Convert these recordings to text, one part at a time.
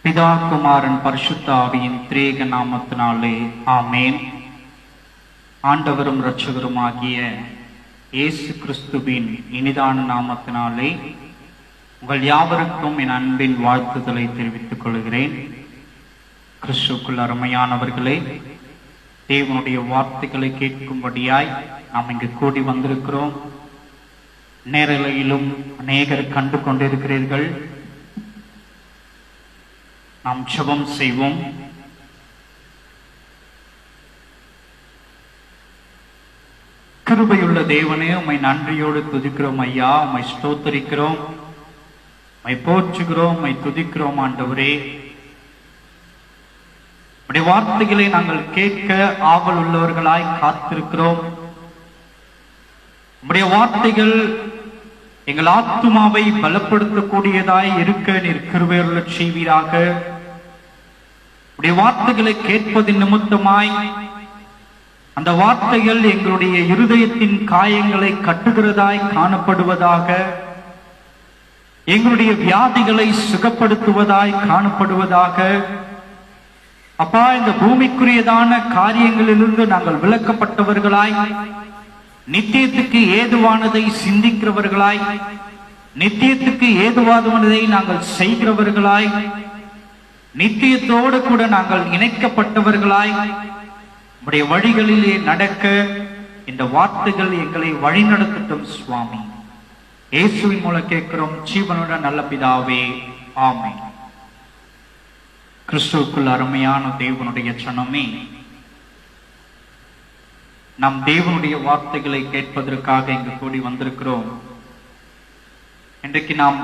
பிதா குமாரன் பரிசுத்த ஆவியின் திரேக நாமத்தினாலே ஆமேன். ஆண்டவரும் இரட்சகரும் ஆகிய இயேசு கிறிஸ்துவின் இனிதான நாமத்தினாலே உங்கள் யாவருக்கும் என் அன்பின் வாழ்த்துதலை தெரிவித்துக் கொள்கிறேன். கிறிஸ்துவுக்குள் அருமையானவர்களே, தேவனுடைய வார்த்தைகளை கேட்கும்படியாய் நாம் இங்கு கூடி வந்திருக்கிறோம். நேரலையிலும் அநேகர் கண்டு கொண்டிருக்கிறீர்கள். நாம் ஜெபம் செய்வோம். கிருபையுள்ள தேவனே, உம்மை நன்றியோடு துதிக்கிறோம் ஐயா. உம்மை ஸ்தோத்தரிக்கிறோம், உம்மை போற்றுகிறோம், உம்மை துதிக்கிறோம். ஆண்டவரே, உம்முடைய வார்த்தைகளை நாங்கள் கேட்க ஆவல் உள்ளவர்களாய் காத்திருக்கிறோம். உம்முடைய வார்த்தைகள் எங்கள் ஆத்துமாவை பலப்படுத்தக்கூடியதாய் இருக்க நீர் கிருபையுள்ள செய்வீராக. உடைய வார்த்தைகளை கேட்பதின் நிமித்தமாய் அந்த வார்த்தைகள் எங்களுடைய இருதயத்தின் காயங்களை கட்டுகிறதாய் காணப்படுவதாக, எங்களுடைய வியாதிகளை சுகப்படுத்துவதாய் காணப்படுவதாக. அப்பா, இந்த பூமிக்குரியதான காரியங்களிலிருந்து நாங்கள் விலக்கப்பட்டவர்களாய், நித்தியத்துக்கு ஏதுவானதை சிந்திக்கிறவர்களாய், நித்தியத்துக்கு ஏதுவானதை நாங்கள் செய்கிறவர்களாய், நித்தியத்தோடு கூட நாங்கள் இணைக்கப்பட்டவர்களாய் உடைய வழிகளிலே நடக்க இந்த வார்த்தைகள் எங்களை வழிநடத்தட்டும் சுவாமி. இயேசுவின் மூலம் கேட்கிறோம் ஜீவனுடன் நல்ல பிதாவே, ஆமென். கிறிஸ்துவுக்குள் அருமையான தேவனுடைய சனமே, நம் தேவனுடைய வார்த்தைகளை கேட்பதற்காக இங்கு கூடி வந்திருக்கிறோம். இன்றைக்கு நாம்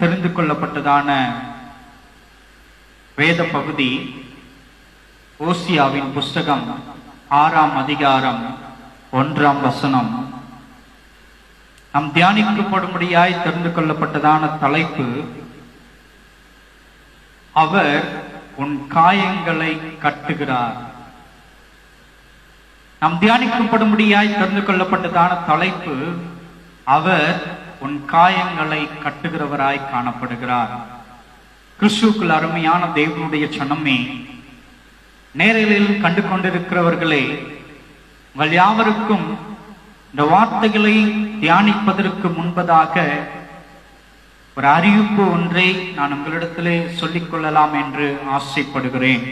தெரிந்து கொள்ளப்பட்டதான வேத பகுதி ஓசியாவின் புஸ்தகம் 6ஆம் அதிகாரம் 1ஆம் வசனம். நாம் தியானிக்கப்படும்படியாய் தெரிந்து கொள்ளப்பட்டதான தலைப்பு, அவர் உன் காயங்களை கட்டுகிறார். நாம் தியானிக்கப்படும்படியாய் தெரிந்து கொள்ளப்பட்டதான தலைப்பு, அவர் உன் காயங்களை கட்டுகிறவராய் காணப்படுகிறார். கிறிஸ்துவுக்குள் அருமையான தேவனுடைய சனமே, நேரலில் கண்டு கொண்டிருக்கிறவர்களே, உங்கள் யாவருக்கும் இந்த வார்த்தைகளை தியானிப்பதற்கு முன்பதாக ஒரு அறிவிப்பு ஒன்றை நான் உங்களிடத்திலே சொல்லிக் கொள்ளலாம் என்று ஆசைப்படுகிறேன்.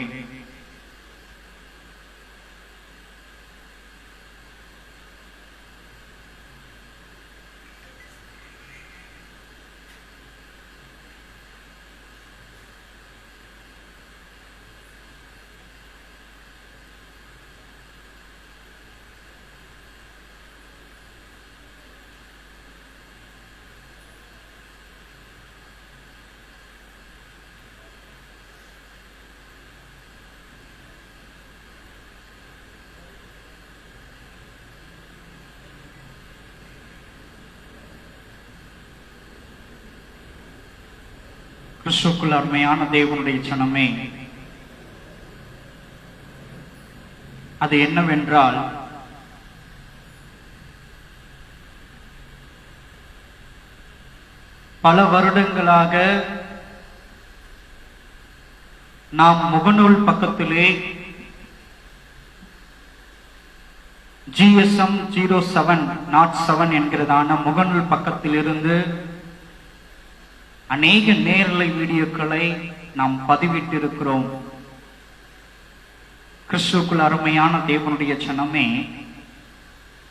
கிறிஸ்துவுக்குள் அருமையான தேவனுடைய சனமே, அது என்னவென்றால், பல வருடங்களாக நாம் முகநூல் பக்கத்திலே GSM 0707 என்கிறதான முகநூல் பக்கத்திலிருந்து அநேக நேரலை வீடியோக்களை நாம் பதிவிட்டிருக்கிறோம். கிறிஸ்துவுக்குள் அருமையான தேவனுடைய சனமே,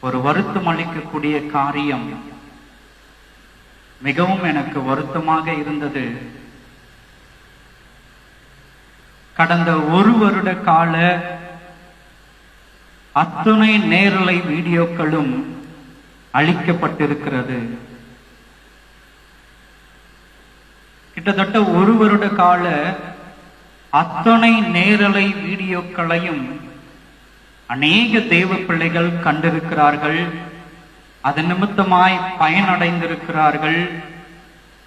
ஒரு வருத்தம் அளிக்கக்கூடிய காரியம், மிகவும் எனக்கு வருத்தமாக இருந்தது. கடந்த ஒரு வருட கால அத்துணை நேரலை வீடியோக்களும் அளிக்கப்பட்டிருக்கிறது. கிட்டத்தட்ட ஒரு வருட கால அத்தனை நேரலை வீடியோக்களையும் அநேக தேவ பிள்ளைகள் கண்டிருக்கிறார்கள். அதன் நிமித்தமாய் பயனடைந்திருக்கிறார்கள்.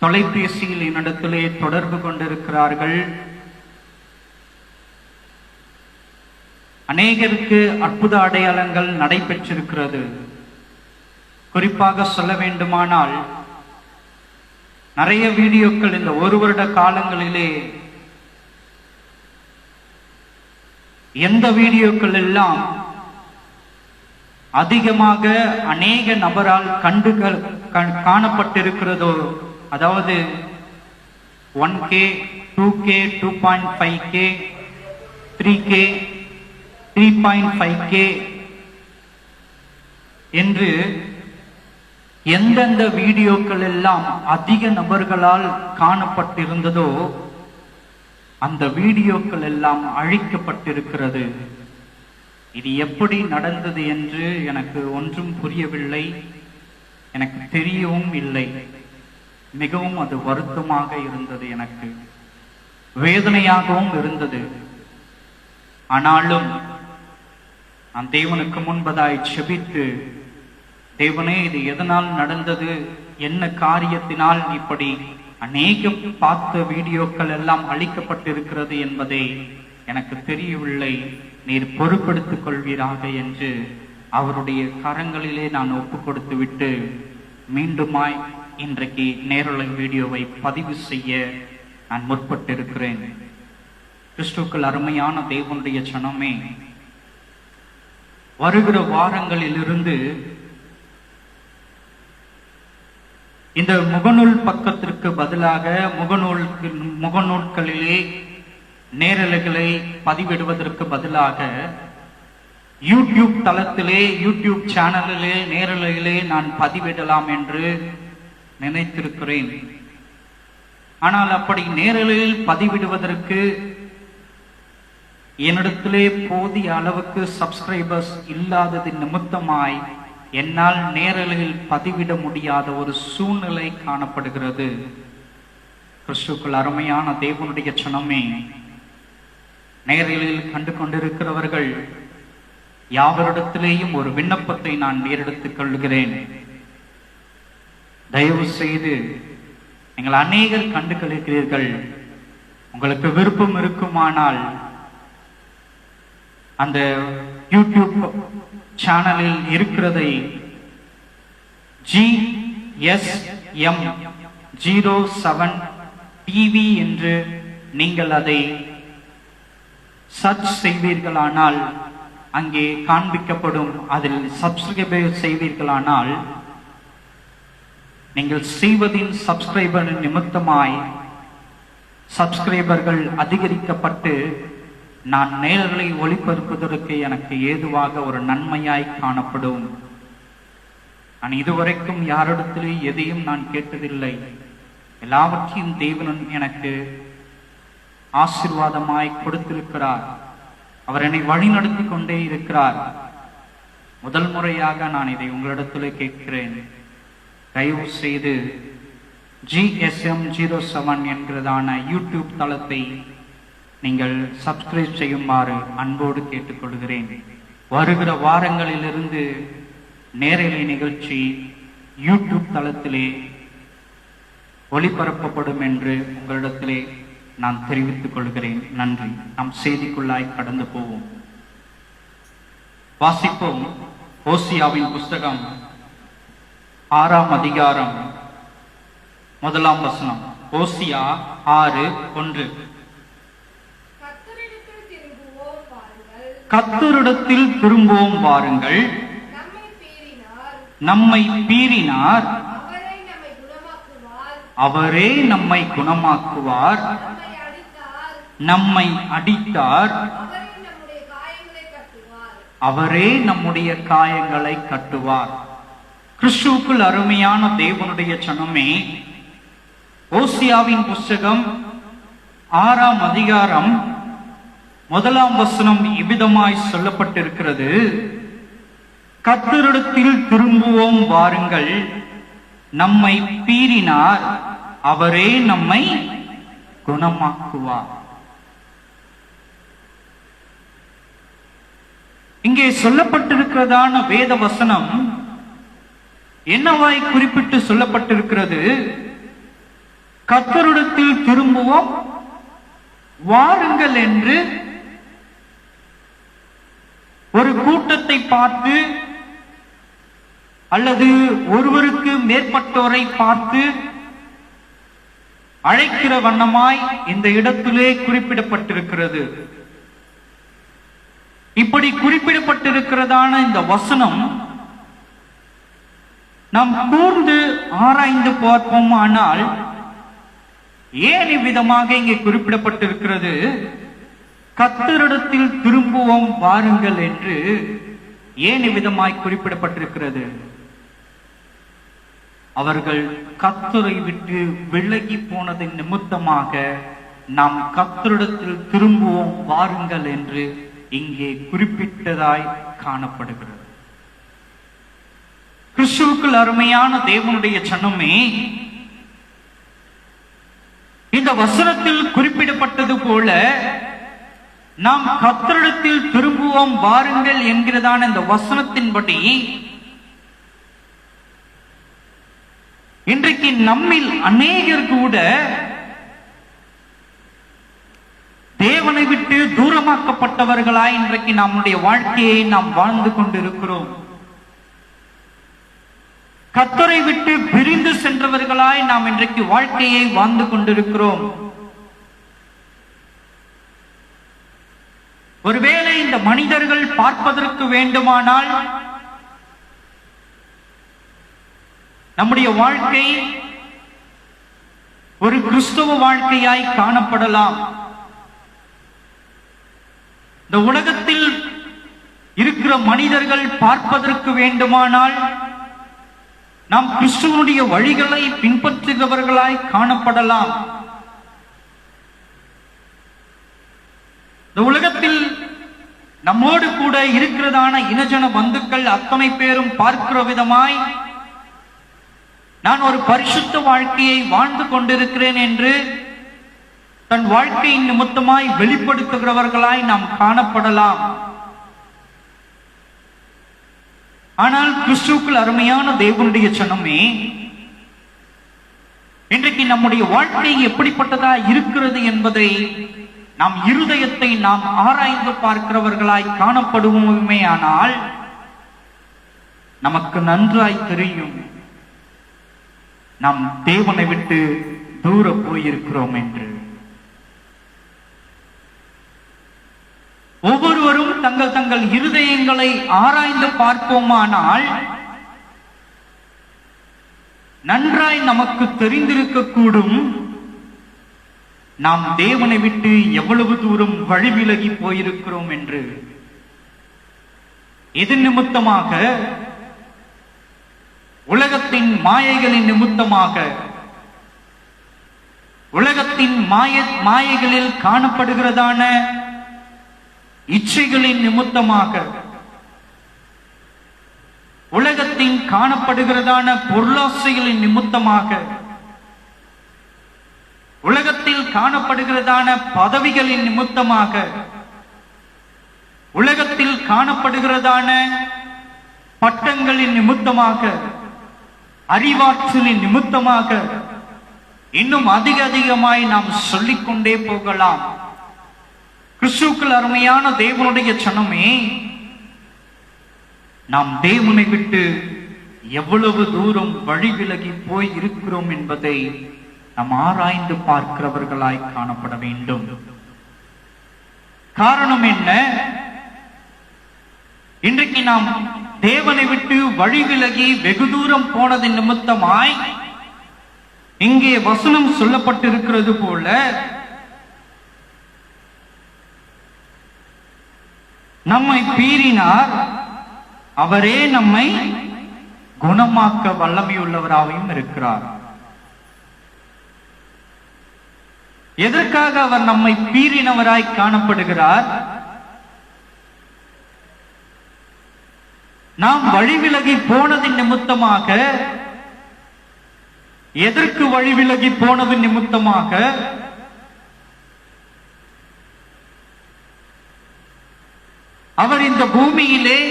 தொலைபேசியில் என்னிடத்திலே தொடர்பு கொண்டிருக்கிறார்கள். அநேகருக்கு அற்புத அடையாளங்கள் நடைபெற்றிருக்கிறது. குறிப்பாக சொல்ல வேண்டுமானால், நிறைய வீடியோக்கள் இந்த ஒரு வருட காலங்களிலே எந்த வீடியோக்கள் எல்லாம் அதிகமாக அநேக நபரால் காணப்பட்டிருக்கிறதோ, அதாவது 1K, 2K, 2.5K, 3K, 3.5K என்று எந்தெந்த வீடியோக்கள் எல்லாம் அதிக நபர்களால் காணப்பட்டிருந்ததோ அந்த வீடியோக்கள் எல்லாம் அழிக்கப்பட்டிருக்கிறது. இது எப்படி நடந்தது என்று எனக்கு ஒன்றும் புரியவில்லை, எனக்கு தெரியவும் இல்லை. மிகவும் அது வருத்தமாக இருந்தது, எனக்கு வேதனையாகவும் இருந்தது. ஆனாலும் நான் தேவனுக்கு முன்பதாய் செபித்து, தேவனே இது எதனால் நடந்தது, என்ன காரியத்தினால் இப்படி அநேகம் பார்த்த வீடியோக்கள் எல்லாம் அழிக்கப்பட்டிருக்கிறது என்பதை எனக்கு தெரியவில்லை, நீர் பொறுப்பெடுத்துக் கொள்வீராக என்று அவருடைய கரங்களிலே நான் ஒப்பு கொடுத்து விட்டு மீண்டுமாய் இன்றைக்கு நேரலை வீடியோவை பதிவு செய்ய நான் முற்பட்டிருக்கிறேன். கிறிஸ்துவுக்குள் அருமையான தேவனுடைய ஜனமே, வருகிற வாரங்களிலிருந்து இந்த முகநூல் பக்கத்திற்கு பதிலாக முகநூல்களிலே நேரலைகளை பதிவிடுவதற்கு பதிலாக யூடியூப் தளத்திலே, யூடியூப் சேனலிலே நேரலையிலே நான் பதிவிடலாம் என்று நினைத்திருக்கிறேன். ஆனால் அப்படி நேரலையில் பதிவிடுவதற்கு என்னிடத்திலே போதிய அளவுக்கு சப்ஸ்கிரைபர்ஸ் இல்லாதது நிமித்தமாய் என்னால் நேரலையில் பதிவிட முடியாத ஒரு சூழ்நிலை காணப்படுகிறது. கிறிஸ்துவுக்குள் அருமையான தேவனுடைய ஜனமே, நேரலையில் கண்டு கொண்டிருக்கிறவர்கள் யாவரிடத்திலேயும் ஒரு விண்ணப்பத்தை நான் நேரெடுத்துக் கொள்கிறேன். தயவு செய்து, நீங்கள் அநேகர் கண்டு கழிக்கிறீர்கள், உங்களுக்கு விருப்பம் இருக்குமானால் அந்த யூடியூப் சேனலில் இருக்கிறதை GSM07 TV என்று நீங்கள் அதை சர்ச் செய்வீர்களானால் அங்கே காண்பிக்கப்படும். அதில் சப்ஸ்கிரைப் செய்வீர்களானால் நீங்கள் செய்வதின் சப்ஸ்கிரைபர் நிமித்தமாய் சப்ஸ்கிரைபர்கள் அதிகரிக்கப்பட்டு நான் நேரலை ஒளிபரப்புவதற்கு எனக்கு ஏதுவாக ஒரு நன்மையாய் காணப்படும். நான் இதுவரைக்கும் யாரிடத்திலே எதையும் நான் கேட்டதில்லை. எல்லாவற்றையும் தேவன் எனக்கு ஆசீர்வாதமாய் கொடுத்திருக்கிறார். அவர் என்னை வழிநடத்தி கொண்டே இருக்கிறார். முதல் முறையாக நான் இதை உங்களிடத்திலே கேட்கிறேன். தயவு செய்து GSM07 என்கிறதான யூடியூப் தளத்தை நீங்கள் சப்ஸ்கிரைப் செய்யுமாறு அன்போடு கேட்டுக்கொள்கிறேன். வருகிற வாரங்களிலிருந்து நேரலை நிகழ்ச்சி யூடியூப் தளத்திலே ஒளிபரப்பப்படும் என்று உங்களிடத்திலே நான் தெரிவித்துக் கொள்கிறேன். நன்றி. நம் செய்திக்குள்ளாய் கடந்து போவோம். வாசிப்போம். ஓசியாவின் புஸ்தகம் 6ஆம் அதிகாரம் 1ஆம் வசனம். ஓசியா 6:1. கர்த்தரிடத்தில் திரும்புவோம் வாருங்கள், நம்மை பீறினார், அவரே நம்மை குணமாக்குவார், நம்மை அடித்தார், அவரே நம்முடைய காயங்களை கட்டுவார். கிறிஸ்துவுக்குள் அருமையான தேவனுடைய ஜனமே, ஓசியாவின் புஸ்தகம் 6ஆம் அதிகாரம் 1ஆம் வசனம் இவ்விதமாய் சொல்லப்பட்டிருக்கிறது. கர்த்தரிடத்தில் திரும்புவோம் வாருங்கள், நம்மை பீறினார், அவரே நம்மை குணமாக்குவார். இங்கே சொல்லப்பட்டிருக்கிறதான வேத வசனம் என்னவாய் குறிப்பிட்டு சொல்லப்பட்டிருக்கிறது? கர்த்தரிடத்தில் திரும்புவோம் வாருங்கள் என்று ஒரு கூட்டத்தை பார்த்து அல்லது ஒருவருக்கு மேற்பட்டோரை பார்த்து அழைக்கிற வண்ணமாய் இந்த இடத்திலே குறிப்பிடப்பட்டிருக்கிறது. இப்படி குறிப்பிடப்பட்டிருக்கிறதான இந்த வசனம் நாம் கூர்ந்து ஆராய்ந்து பார்ப்போம். ஆனால் ஏன் இவ்விதமாக இங்கே குறிப்பிடப்பட்டிருக்கிறது? கர்த்தரிடத்தில் திரும்புவோம் வாருங்கள் என்று ஏன் இவ்விதமாய் குறிப்பிடப்பட்டிருக்கிறது? அவர்கள் கர்த்தரை விட்டு விலகி போனதின் நிமித்தமாக நாம் கர்த்தரிடத்தில் திரும்புவோம் வாருங்கள் என்று இங்கே குறிப்பிட்டதாய் காணப்படுகிறது. கிறிஸ்துவுக்குள் அருமையான தேவனுடைய ஜனமே, இந்த வசனத்தில் குறிப்பிடப்பட்டது போல நாம் கர்த்தரிடத்தில் திரும்புவோம் வாருங்கள் என்கிறதான இந்த வசனத்தின்படி இன்றைக்கு நம்மில் அநேகர் கூட தேவனை விட்டு தூரமாக்கப்பட்டவர்களாய் இன்றைக்கு நம்முடைய வாழ்க்கையை நாம் வாழ்ந்து கொண்டிருக்கிறோம். கர்த்தரை விட்டு பிரிந்து சென்றவர்களாய் நாம் இன்றைக்கு வாழ்க்கையை வாழ்ந்து கொண்டிருக்கிறோம். ஒருவேளை இந்த மனிதர்கள் பார்ப்பதற்கு வேண்டுமானால் நம்முடைய வாழ்க்கை ஒரு கிறிஸ்தவ வாழ்க்கையாய் காணப்படலாம். இந்த உலகத்தில் இருக்கிற மனிதர்கள் பார்ப்பதற்கு வேண்டுமானால் நாம் கிறிஸ்துவனுடைய வழிகளை பின்பற்றுகிறவர்களாய் காணப்படலாம். இந்த உலகத்தில் நம்மோடு கூட இருக்கிறதான இனஜன பந்துக்கள் அத்தனை பேரும் பார்க்கிற விதமாய் நான் ஒரு பரிசுத்த வாழ்க்கையை வாழ்ந்து கொண்டிருக்கிறேன் என்று தன் வாழ்க்கையின் நிமித்தமாய் வெளிப்படுத்துகிறவர்களாய் நாம் காணப்படலாம். ஆனால் கிறிஸ்துவுக்குள் அருமையான தேவனுடைய ஜனமே, இன்றைக்கு நம்முடைய வாழ்க்கை எப்படிப்பட்டதா இருக்கிறது என்பதை நாம் இருதயத்தை நாம் ஆராய்ந்து பார்க்கிறவர்களாய் காணப்படுவோமே. ஆனால் நமக்கு நன்றாய் தெரியும் நாம் தேவனை விட்டு தூர போயிருக்கிறோம் என்று. ஒவ்வொருவரும் தங்கள் தங்கள் இருதயங்களை ஆராய்ந்து பார்ப்போமானால் நன்றாய் நமக்கு தெரிந்திருக்கக்கூடும் நாம் தேவனை விட்டு எவ்வளவு தூரம் வழிவிலகி போயிருக்கிறோம் என்று. இது நிமித்தமாக, உலகத்தின் மாயைகளின் நிமித்தமாக, உலகத்தின் மாயைகளில் காணப்படுகிறதான இச்சைகளின் நிமித்தமாக, உலகத்தின் காணப்படுகிறதான பொருளாசைகளின் நிமித்தமாக, உலகத்தில் காணப்படுகிறதான பதவிகளின் நிமித்தமாக, உலகத்தில் காணப்படுகிறதான பட்டங்களின் நிமித்தமாக, அறிவாற்றலின் நிமித்தமாக, இன்னும் அதிகமாய் நாம் சொல்லிக்கொண்டே போகலாம். கிறிஸ்துவுக்குள் அருமையான தேவனுடைய ஜனமே, நாம் தேவனை விட்டு எவ்வளவு தூரம் வழி விலகி போய் இருக்கிறோம் என்பதை நாம் ஆராய்ந்து பார்க்கிறவர்களாய் காணப்பட வேண்டும். காரணம் என்ன? இன்றைக்கு நாம் தேவனை விட்டு வழி விலகி வெகு தூரம் போனதின் நிமித்தமாய் இங்கே வசனம் சொல்லப்பட்டிருக்கிறது போல நம்மை பீறினார், அவரே நம்மை குணமாக்க வல்லமையுள்ளவராகவும் இருக்கிறார். எதற்காக அவர் நம்மை பீறினவராய் காணப்படுகிறார்? நாம் வழிவிலகி போனதின் நிமித்தமாக. எதற்கு வழிவிலகி போனதின் நிமித்தமாக? அவர் இந்த பூமியிலே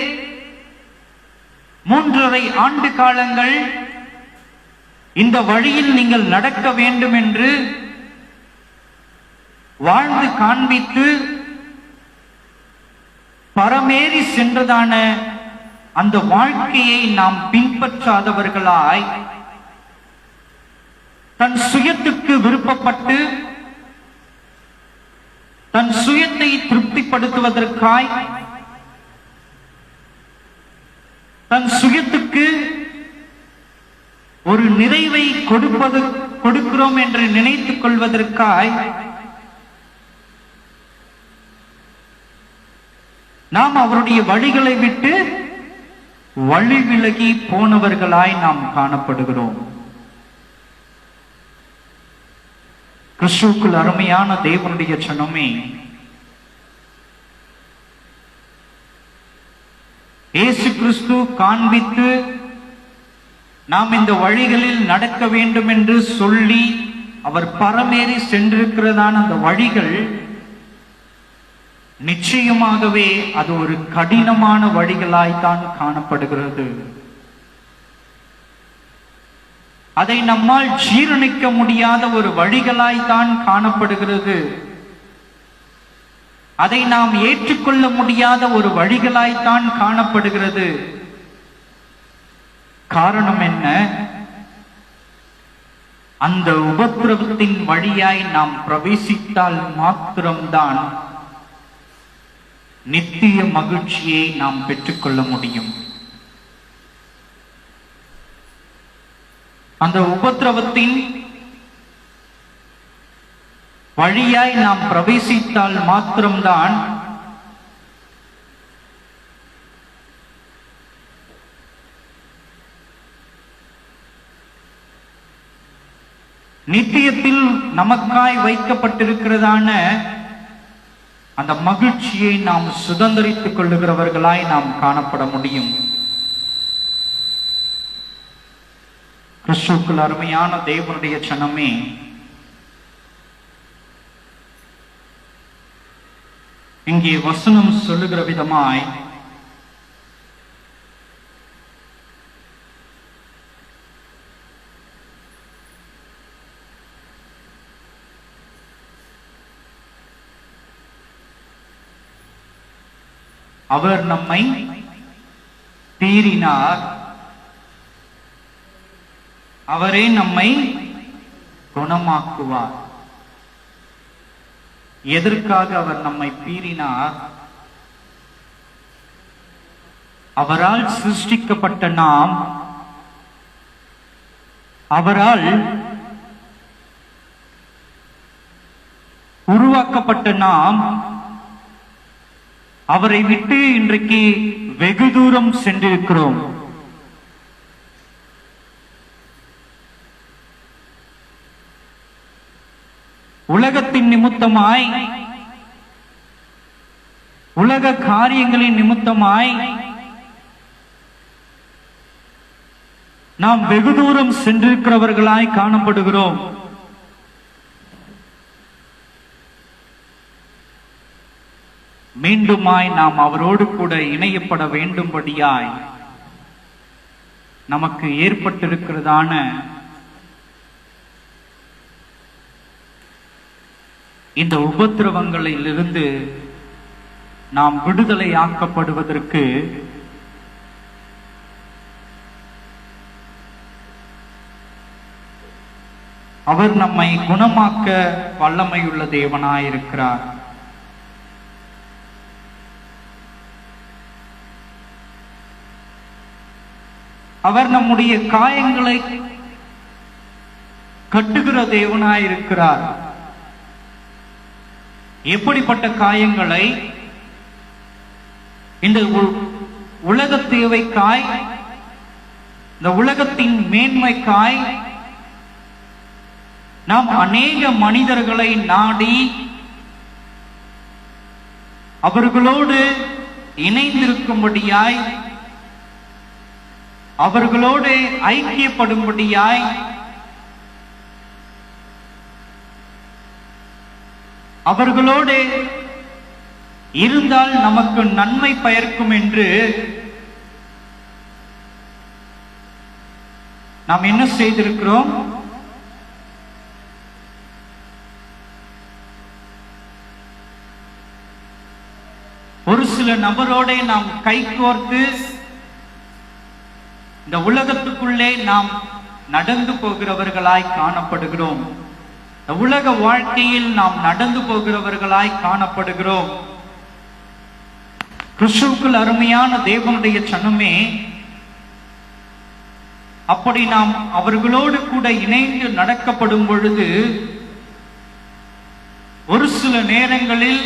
3.5 ஆண்டு காலங்கள் இந்த வழியில் நீங்கள் நடக்க வேண்டும் என்று வாழ்ந்து காண்பித்து பரமேறி சென்றதான அந்த வாழ்க்கையை நாம் பின்பற்றாதவர்களாய் தன் சுயத்துக்கு விருப்பப்பட்டு தன் சுயத்தை திருப்திப்படுத்துவதற்காய் ஒரு நிறைவை கொடுக்கிறோம் என்று நினைத்துக் கொள்வதற்காய் நாம் அவருடைய வழிகளை விட்டு வழி விலகி போனவர்களாய் நாம் காணப்படுகிறோம். கிறிஸ்துவுக்குள் அருமையான தேவனுடைய ஜனமே, இயேசு கிறிஸ்து காண்பித்து நாம் இந்த வழிகளில் நடக்க வேண்டும் என்று சொல்லி அவர் பரமேறி சென்றிருக்கிறதான அந்த வழிகள் நிச்சயமாகவே அது ஒரு கடினமான வழிகளாய்த்தான் காணப்படுகிறது. அதை நம்மால் ஜீரணிக்க முடியாத ஒரு வழிகளாய்த்தான் காணப்படுகிறது. அதை நாம் ஏற்றுக்கொள்ள முடியாத ஒரு வழிகளாய்த்தான் காணப்படுகிறது. காரணம் என்ன? அந்த உபத்திரவத்தின் வழியாய் நாம் பிரவேசித்தால் மாத்திரம்தான் நித்திய மகிழ்ச்சியை நாம் பெற்றுக்கொள்ள முடியும். அந்த உபத்திரவத்தின் வழியாய் நாம் பிரவேசித்தால் மாத்திரம்தான் நித்தியத்தில் நமக்காய் வைக்கப்பட்டிருக்கிறதான அந்த மகிழ்ச்சியை நாம் சுதந்திரித்துக் கொள்ளுகிறவர்களாய் நாம் காணப்பட முடியும். கிறிஸ்துவுக்குள் அருமையான தேவனுடைய ஜனமே, இங்கே வசனம் சொல்லுகிற விதமாய் அவர் நம்மை பீறினார், அவரே நம்மை குணமாக்குவார். எதற்காக அவர் நம்மை பீறினார்? அவரால் சிருஷ்டிக்கப்பட்ட நாம், அவரால் உருவாக்கப்பட்ட நாம் அவரை விட்டு இன்றைக்கு வெகு தூரம் சென்றிருக்கிறோம். உலகத்தின் நிமித்தமாய், உலக காரியங்களின் நிமித்தமாய் நாம் வெகு தூரம் சென்றிருக்கிறவர்களாய் காணப்படுகிறோம். மீண்டுமாய் நாம் அவரோடு கூட இணையப்பட வேண்டும்படியாய் நமக்கு ஏற்பட்டிருக்கிறதான இந்த உபத்திரவங்களிலிருந்து நாம் விடுதலையாக்கப்படுவதற்கு அவர் நம்மை குணமாக்க வல்லமையுள்ள தேவனாயிருக்கிறார். அவர் நம்முடைய காயங்களை கட்டுகிற தேவனாயிருக்கிறார். எப்படிப்பட்ட காயங்களை? இந்த உலக தேவைக்காய், இந்த உலகத்தின் மேன்மைக்காய் நாம் அநேக மனிதர்களை நாடி அவர்களோடு இணைந்திருக்கும்படியாய், அவர்களோடு ஐக்கியப்படும்படியாய், அவர்களோடு இருந்தால் நமக்கு நன்மை பயக்கும் என்று நாம் என்ன செய்திருக்கிறோம்? ஒரு சில நபரோட நாம் கைகோர்த்து இந்த உலகத்துக்குள்ளே நாம் நடந்து போகிறவர்களாய் காணப்படுகிறோம். இந்த உலக வாழ்க்கையில் நாம் நடந்து போகிறவர்களாய் காணப்படுகிறோம். கிறிஸ்துவுக்குள் அருமையான தேவனுடைய ஜனமே, அப்படி நாம் அவர்களோடு கூட இணைந்து நடக்கப்படும் பொழுது ஒரு சில நேரங்களில்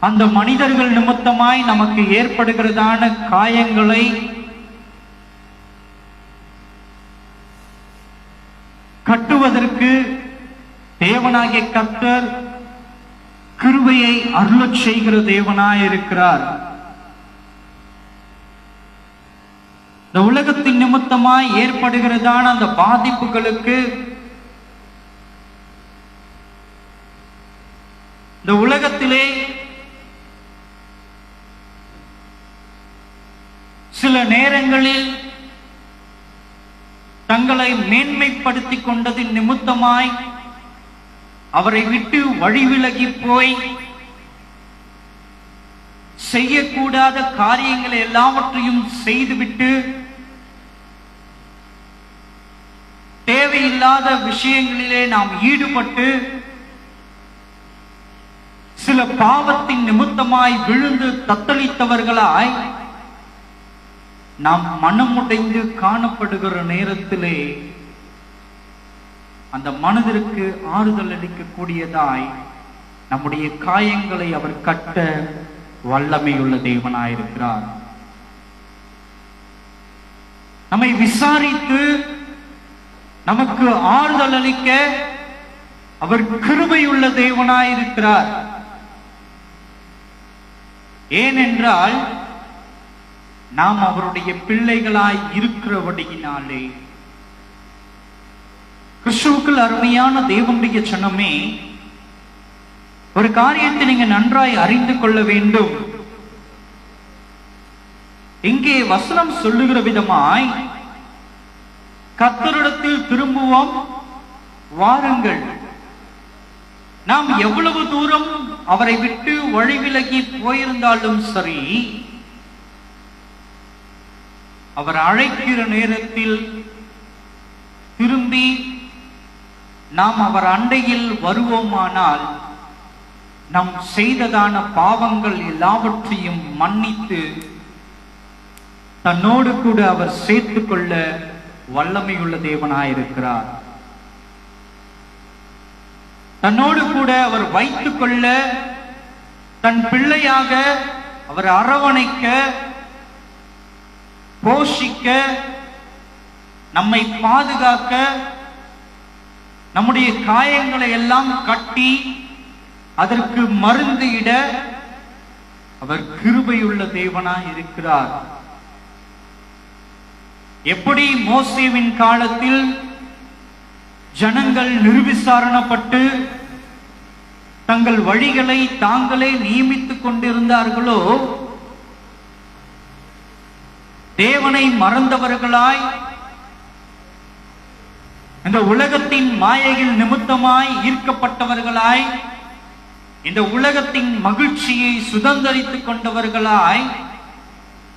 அந்த மனிதர்கள் நிமித்தமாய் நமக்கு ஏற்படுகிறதான காயங்களை கட்டுவதற்கு தேவனாகிய கர்த்தர் கிருபையை அருளச் செய்கிற தேவனாய் இருக்கிறார். இந்த உலகத்தின் நிமித்தமாய் ஏற்படுகிறதான அந்த பாதிப்புகளுக்கு இந்த உலகத்திலே சில நேரங்களில் தங்களை மேன்மைப்படுத்திக் கொண்டதின் நிமித்தமாய் அவரை விட்டு வழிவிலகி போய் செய்யக்கூடாத காரியங்களை எல்லாவற்றையும் செய்துவிட்டு தேவையில்லாத விஷயங்களிலே நாம் ஈடுபட்டு சில பாவத்தின் நிமித்தமாய் விழுந்து தத்தளித்தவர்களாய் நாம் மனமுடைந்து காணப்படுகிற நேரத்திலே அந்த மனதிற்கு ஆறுதல் அளிக்கக்கூடியதாய் நம்முடைய காயங்களை அவர் கட்ட வல்லமையுள்ள தேவனாயிருக்கிறார். நம்மை விசாரித்து நமக்கு ஆறுதல் அளிக்க அவர் கிருபையுள்ள தேவனாயிருக்கிறார். ஏனென்றால் நாம் அவருடைய பிள்ளைகளாய் இருக்கிறபடியினாலே. கிறிஸ்துவுக்குள் அருமையான தேவனுடைய ஜனமே, ஒரு காரியத்தை நீங்க நன்றாய் அறிந்து கொள்ள வேண்டும். இங்கே வசனம் சொல்லுகிற விதமாய் கர்த்தரிடத்தில் திரும்புவோம் வாருங்கள். நாம் எவ்வளவு தூரம் அவரை விட்டு வழிவிலகி போயிருந்தாலும் சரி, அவர் அழைக்கிற நேரத்தில் திரும்பி நாம் அவர் அண்டையில் வருவோமானால் நாம் செய்ததான பாவங்கள் எல்லாவற்றையும் மன்னித்து தன்னோடு கூட அவர் சேர்த்துக் கொள்ள வல்லமையுள்ள தேவனாயிருக்கிறார். தன்னோடு கூட அவர் வைத்துக் கொள்ள, தன் பிள்ளையாக அவர் அரவணைக்க, போஷிக்க, நம்மை பாதுகாக்க, நம்முடைய காயங்களை எல்லாம் கட்டி அதற்கு மருந்து இட அவர் கிருபையுள்ள தேவனாய் இருக்கிறார். எப்படி மோசேவின் காலத்தில் ஜனங்கள் நிர்விசாரணப்பட்டு தங்கள் வழிகளை தாங்களே நியமித்துக் கொண்டிருந்தார்களோ, தேவனை மறந்தவர்களாய் இந்த உலகத்தின் மாயையில் நிமித்தமாய் ஈர்க்கப்பட்டவர்களாய் இந்த உலகத்தின் மகிழ்ச்சியை சுதந்தரித்துக் கொண்டவர்களாய்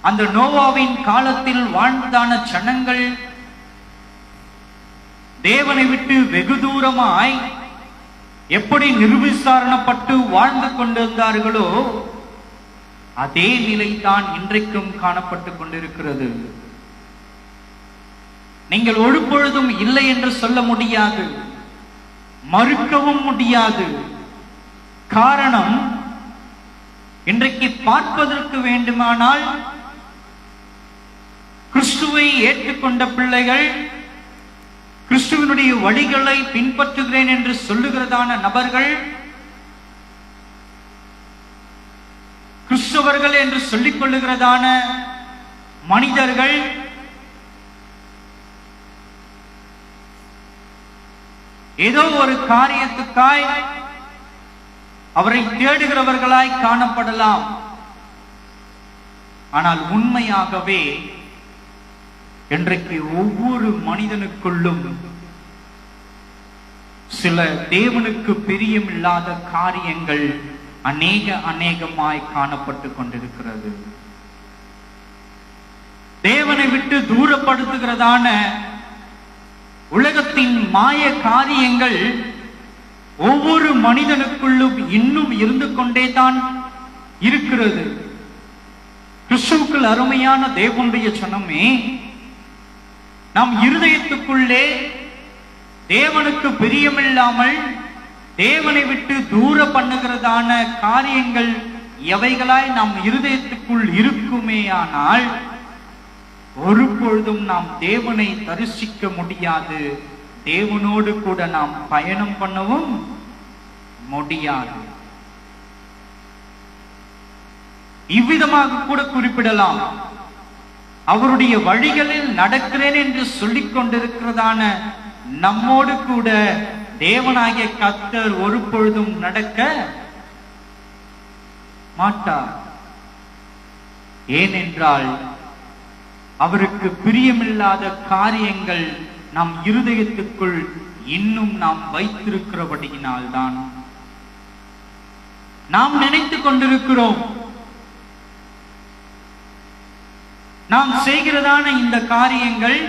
அந்த நோவாவின் காலத்தில் வாழ்ந்தான ஜனங்கள் தேவனை விட்டு வெகு தூரமாய் எப்படி நிர்விசாரணப்பட்டு வாழ்ந்து கொண்டிருந்தார்களோ அதே நிலைதான் இன்றைக்கும் காணப்பட்டுக் கொண்டிருக்கிறது. நீங்கள் ஒரு பொழுதும் இல்லை என்று சொல்ல முடியாது, மறுக்கவும் முடியாது. காரணம், இன்றைக்கு பார்ப்பதற்கு வேண்டுமானால் கிறிஸ்துவை ஏற்றுக்கொண்ட பிள்ளைகள், கிறிஸ்துவனுடைய வழிகளை பின்பற்றுகிறேன் என்று சொல்லுகிறதான நபர்கள், கிறிஸ்தவர்கள் என்று சொல்லிக் கொள்ளுகிறதான மனிதர்கள் ஏதோ ஒரு காரியத்துக்காய் அவரை தேடுகிறவர்களாய் காணப்படலாம். ஆனால் உண்மையாகவே இன்றைக்கு ஒவ்வொரு மனிதனுக்குள்ளும் சில தேவனுக்கு பிரியமில்லாத காரியங்கள் அநேகமாய் காணப்பட்டு கொண்டிருக்கிறது. தேவனை விட்டு தூரப்படுத்துகிறதான உலகத்தின் மாய காரியங்கள் ஒவ்வொரு மனிதனுக்குள்ளும் இன்னும் இருந்து கொண்டே தான் இருக்கிறது. கிறிஸ்துவுக்குள் அருமையான தேவனுடைய ஜனமே, நம் இருதயத்துக்குள்ளே தேவனுக்கு பிரியமில்லாமல் தேவனை விட்டு தூர பண்ணுகிறதான காரியங்கள் எவைகளாய் நம் இருதயத்துக்குள் இருக்குமேயானால் ஒரு பொழுதும் நாம் தேவனை தரிசிக்க முடியாது. தேவனோடு கூட நாம் பயணம் பண்ணவும் முடியாது. இவ்விதமாக கூட குறிப்பிடலாம். அவருடைய வழிகளில் நடக்கிறேன் என்று சொல்லிக் கொண்டிருக்கிறதான நம்மோடு கூட தேவனாகிய கர்த்தர் ஒரு பொழுதும் நடக்க மாட்டார். ஏனென்றால் அவருக்கு பிரியமில்லாத காரியங்கள் நம் இருதயத்துக்குள் இன்னும் நாம் வைத்திருக்கிறபடியினால்தான் நாம் நினைத்துக் கொண்டிருக்கிறோம், நாம் செய்கிறதான இந்த காரியங்கள்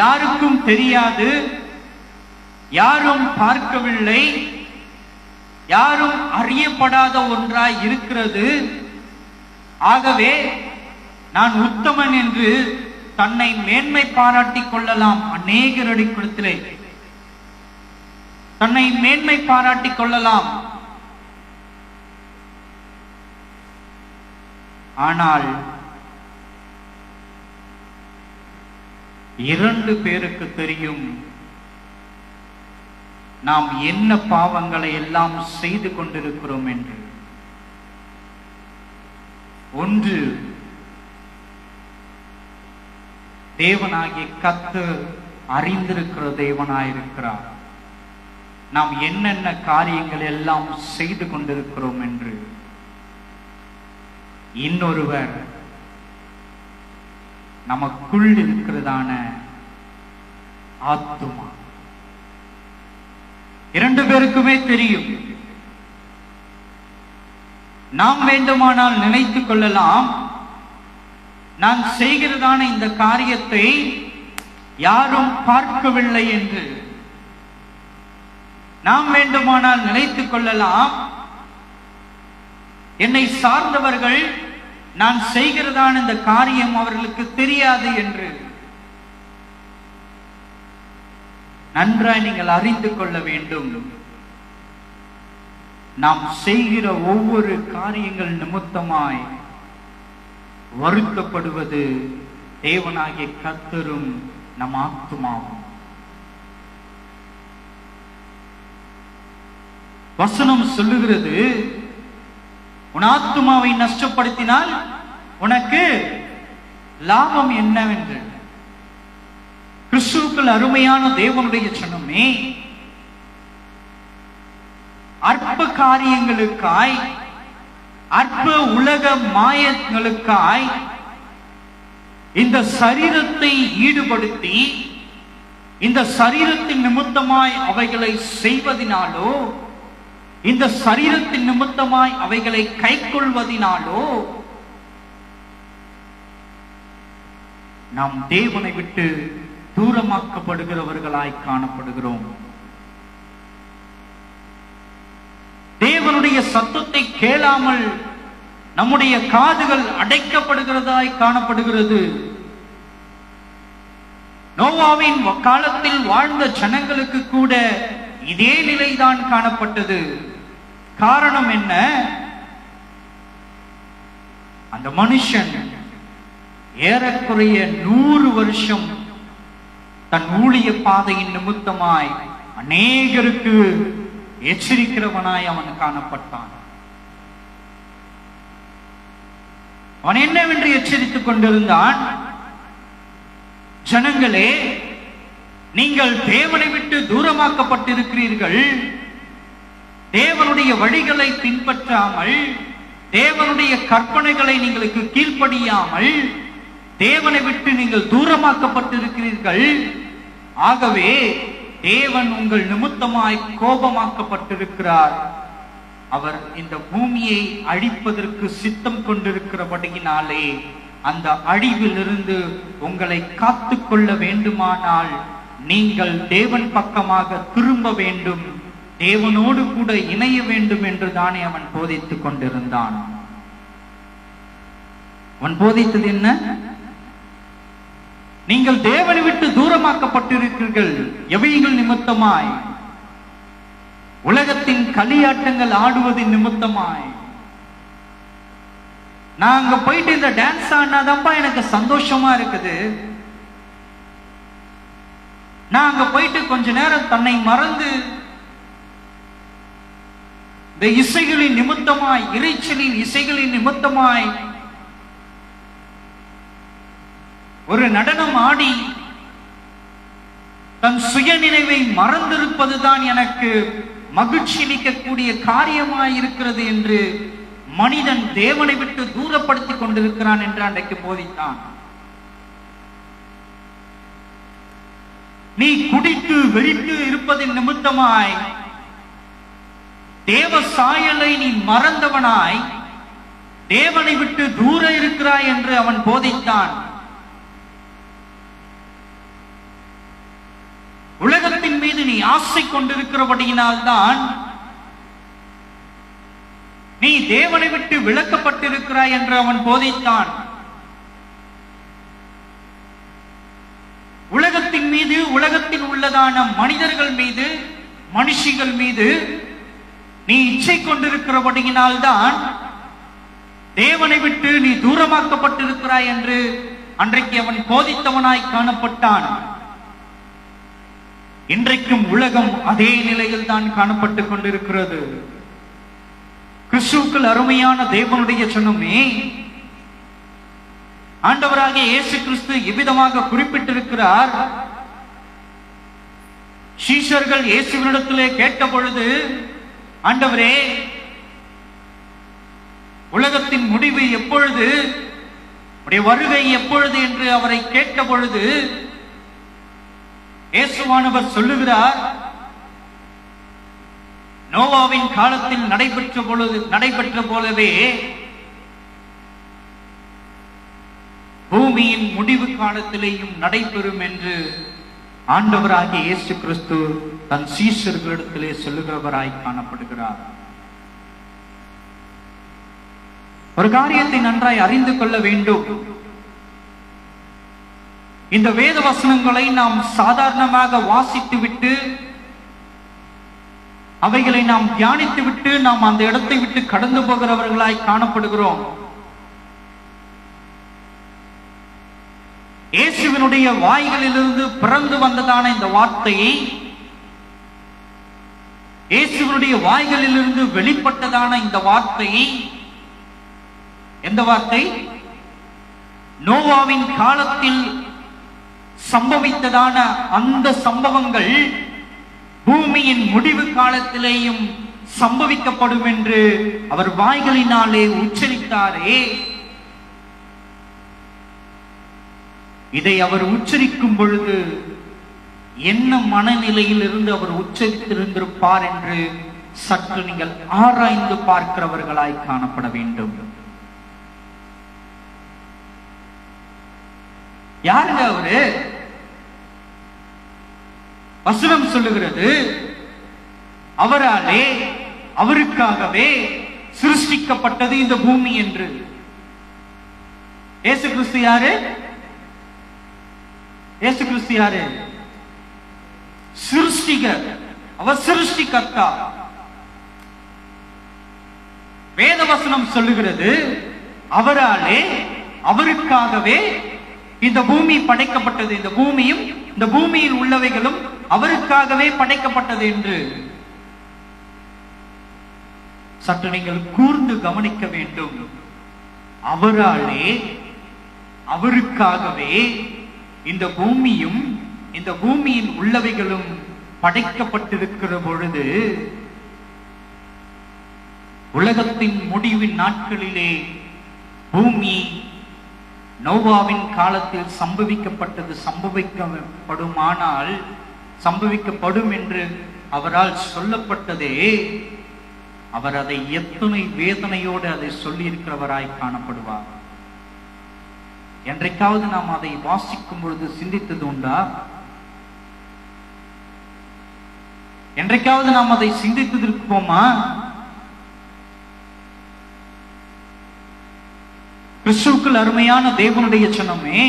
யாருக்கும் தெரியாது, யாரும் பார்க்கவில்லை, யாரும் அறியப்படாத ஒன்றாய் இருக்கிறது. ஆகவே நான் உத்தமன் என்று தன்னை மேன்மை பாராட்டிக் கொள்ளலாம். அநேகரிடத்திலே தன்னை மேன்மை பாராட்டிக் கொள்ளலாம். ஆனால் 2 பேருக்கு தெரியும் நாம் என்ன பாவங்களை எல்லாம் செய்து கொண்டிருக்கிறோம் என்று. ஒன்று, தேவனாகிய கர்த்தர் அறிந்திருக்கிற தேவனாயிருக்கிறார். நாம் என்னென்ன காரியங்கள் எல்லாம் செய்து கொண்டிருக்கிறோம் என்று. இன்னொருவர், நமக்குள் இருக்கிறதான ஆத்துமா. 2 பேருக்குமே தெரியும். நாம் வேண்டுமானால் நினைத்துக் கொள்ளலாம், நான் செய்கிறதான இந்த காரியத்தை யாரும் பார்க்கவில்லை என்று. நாம் வேண்டுமானால் நினைத்துக் கொள்ளலாம், என்னை சார்ந்தவர்கள் நான் செய்கிறதான இந்த காரியம் அவர்களுக்கு தெரியாது என்று. நன்றாய் நீங்கள் அறிந்து கொள்ள வேண்டும், நாம் செய்கிற ஒவ்வொரு காரியங்கள் நிமித்தமாய் வருத்தப்படுவது தேவனாகிய கர்த்தரும் நம் ஆத்துமாவும். வசனம் சொல்லுகிறது, உன் ஆத்துமாவை நஷ்டப்படுத்தினால் உனக்கு லாபம் என்னவென்று. கிறிஸ்துவுக்குள் அருமையான தேவனுடைய ஜனமே, அற்ப காரியங்களுக்காய், அற்ப உலக மாயங்களுக்காய் இந்த சரீரத்தை ஈடுபடுத்தி, இந்த சரீரத்தின் நிமித்தமாய் அவைகளை செய்வதினாலோ, இந்த சரீரத்தின் நிமித்தமாய் அவைகளை கைக்கொள்வதினாலோ நாம் தேவனை விட்டு தூரமாக்கப்படுகிறவர்களாய் காணப்படுகிறோம். தேவனுடைய சத்தத்தை கேளாமல் நம்முடைய காதுகள் அடைக்கப்படுகிறதாய் காணப்படுகிறது. நோவாவின் காலத்தில் வாழ்ந்த ஜனங்களுக்கு கூட இதே நிலைதான் காணப்பட்டது. காரணம் என்ன? அந்த மனுஷன் ஏறக்குறைய 100 வருஷம் தன் ஊழிய பாதையின் நிமித்தமாய் அநேகருக்கு எச்சரிக்கிறவனாய் அவன் காணப்பட்டான். அவன் என்னவென்று எச்சரித்துக் கொண்டிருந்தான்? ஜனங்களே, நீங்கள் தேவனை விட்டு தூரமாக்கப்பட்டிருக்கிறீர்கள். தேவனுடைய வழிகளை பின்பற்றாமல், தேவனுடைய கற்பனைகளை நீங்களுக்கு கீழ்ப்படியாமல், தேவனை விட்டு நீங்கள் தூரமாக்கப்பட்டிருக்கிறீர்கள். ஆகவே தேவன் உங்கள் நிமித்தமாய் கோபமாக்கப்பட்டிருக்கிறார். அவர் இந்த பூமியை அழிப்பதற்கு சித்தம் கொண்டிருக்கிறபடியினாலே அந்த அழிவிலிருந்து உங்களை காத்து கொள்ள வேண்டுமானால் நீங்கள் தேவன் பக்கமாக திரும்ப வேண்டும், தேவனோடு கூட இணைய வேண்டும் என்று தானே அவன் போதித்துக் கொண்டிருந்தான். அவன் போதித்தது என்ன? நீங்கள் தேவனை விட்டு தூரமாக்கப்பட்டிருக்கிறீர்கள். எவைகள் நிமித்தமாய்? உலகத்தின் களியாட்டங்கள் ஆடுவதின் நிமித்தமாய். நான் அங்க போயிட்டு இந்த டான்ஸ் ஆடினாதான்ப்பா எனக்கு சந்தோஷமா இருக்குது. நான் அங்க போயிட்டு கொஞ்ச நேரம் தன்னை மறந்து இந்த இசைகளின் நிமித்தமாய், இறைச்சலின் இசைகளின் நிமித்தமாய் ஒரு நடனம் ஆடி தன் சுய நினைவை மறந்திருப்பதுதான் எனக்கு மகிழ்ச்சி அளிக்கக்கூடிய காரியமாய் இருக்கிறது என்று மனிதன் தேவனை விட்டு தூரப்படுத்திக் கொண்டிருக்கிறான் என்று அன்றைக்கு போதித்தான். நீ குடித்து வெறித்து இருப்பதின் நிமித்தமாய் தேவ சாயலை நீ மறந்தவனாய் தேவனை விட்டு தூர இருக்கிறாய் என்று அவன் போதித்தான். உலகத்தின் மீது நீ ஆசை கொண்டிருக்கிறபடியினால்தான் நீ தேவனை விட்டு விலக்கப்பட்டிருக்கிறாய் என்று அவன் போதித்தான். உலகத்தின் மீது, உலகத்தில் உள்ளதான மனிதர்கள் மீது, மனுஷிகள் மீது நீ இச்சை கொண்டிருக்கிறபடியினால்தான் தேவனை விட்டு நீ தூரமாக்கப்பட்டிருக்கிறாய் என்று அன்றைக்கு அவன் போதித்தவனாய் காணப்பட்டான். இன்றைக்கும் உலகம் அதே நிலையில் தான் காணப்பட்டுக் கொண்டிருக்கிறது. கிறிஸ்துவுக்குள் அருமையான தேவனுடைய சொன்னமே, ஆண்டவராகிய இயேசு கிறிஸ்து இவ்விதமாக குறிப்பிட்டிருக்கிறார். சீஷர்கள் இயேசுவினிடத்திலே கேட்ட பொழுது, ஆண்டவரே உலகத்தின் முடிவு எப்பொழுது, உடைய வருகை எப்பொழுது என்று அவரை கேட்ட பொழுது இயேசுவானவர் சொல்லுகிறார், நோவாவின் காலத்தில் நடைபெற்ற போலவே பூமியின் முடிவு காலத்திலேயும் நடைபெறும் என்று ஆண்டவராகிய இயேசு கிறிஸ்து தன் சீஷர்களிடத்திலே சொல்லுகிறவராய் காணப்படுகிறார். ஒரு காரியத்தை நன்றாய் அறிந்து கொள்ள வேண்டும். இந்த வேத வசனங்களை நாம் சாதாரணமாக வாசித்து விட்டு, அவைகளை நாம் தியானித்து விட்டு நாம் அந்த இடத்தை விட்டு கடந்து போகிறவர்களாய் காணப்படுகிறோம். இயேசுவினுடைய வாய்களிலிருந்து பிறந்து வந்ததான இந்த வார்த்தையை, இயேசுவினுடைய வாய்களிலிருந்து வெளிப்பட்டதான இந்த வார்த்தையை, எந்த வார்த்தை? நோவாவின் காலத்தில் சம்பவித்ததான அந்த சம்பவங்கள் பூமியின் முடிவு காலத்திலேயும் சம்பவிக்கப்படும் என்று அவர் வாய்களினாலே உச்சரித்தாரே. இதை அவர் உச்சரிக்கும் பொழுது என்ன மனநிலையில் இருந்து அவர் உச்சரித்திருந்திருப்பார் என்று சற்று நீங்கள் ஆராய்ந்து பார்க்கிறவர்களாய் காணப்பட வேண்டும். யாருங்க அவரு? வசனம் சொல்லுகிறது, அவராலே அவருக்காகவே சிருஷ்டிக்கப்பட்டது இந்த பூமி என்று. இயேசு கிறிஸ்து யாரு? இயேசு கிறிஸ்து யாரு? சிருஷ்டிகர். அவர் சிருஷ்டிகர்த்தா. வேத வசனம் சொல்லுகிறது, அவராலே அவருக்காகவே இந்த பூமி படைக்கப்பட்டது. இந்த பூமியும் இந்த பூமியில் உள்ளவைகளும் அவருக்காகவே படைக்கப்பட்டது என்று சற்று நீங்கள் கூர்ந்து கவனிக்க வேண்டும். அவராலே அவருக்காகவே இந்த பூமியும் இந்த பூமியில் உள்ளவைகளும் படைக்கப்பட்டிருக்கிற பொழுது, உலகத்தின் முடிவின் நாட்களிலே பூமி நோவாவின் காலத்தில் சம்பவிக்கப்பட்டது சம்பவிக்கப்படும் என்று அவரால் சொல்லப்பட்டதே, அவர் அதை எத்தனை வேதனையோடு அதை சொல்லி இருக்கிறவராய் காணப்படுவார். என்றைக்காவது நாம் அதை வாசிக்கும் பொழுது சிந்தித்தது உண்டா? என்றைக்காவது நாம் அதை சிந்தித்திருப்போமா? கிறிஸ்துவுக்குள் அருமையான தேவனுடைய ஜனமே,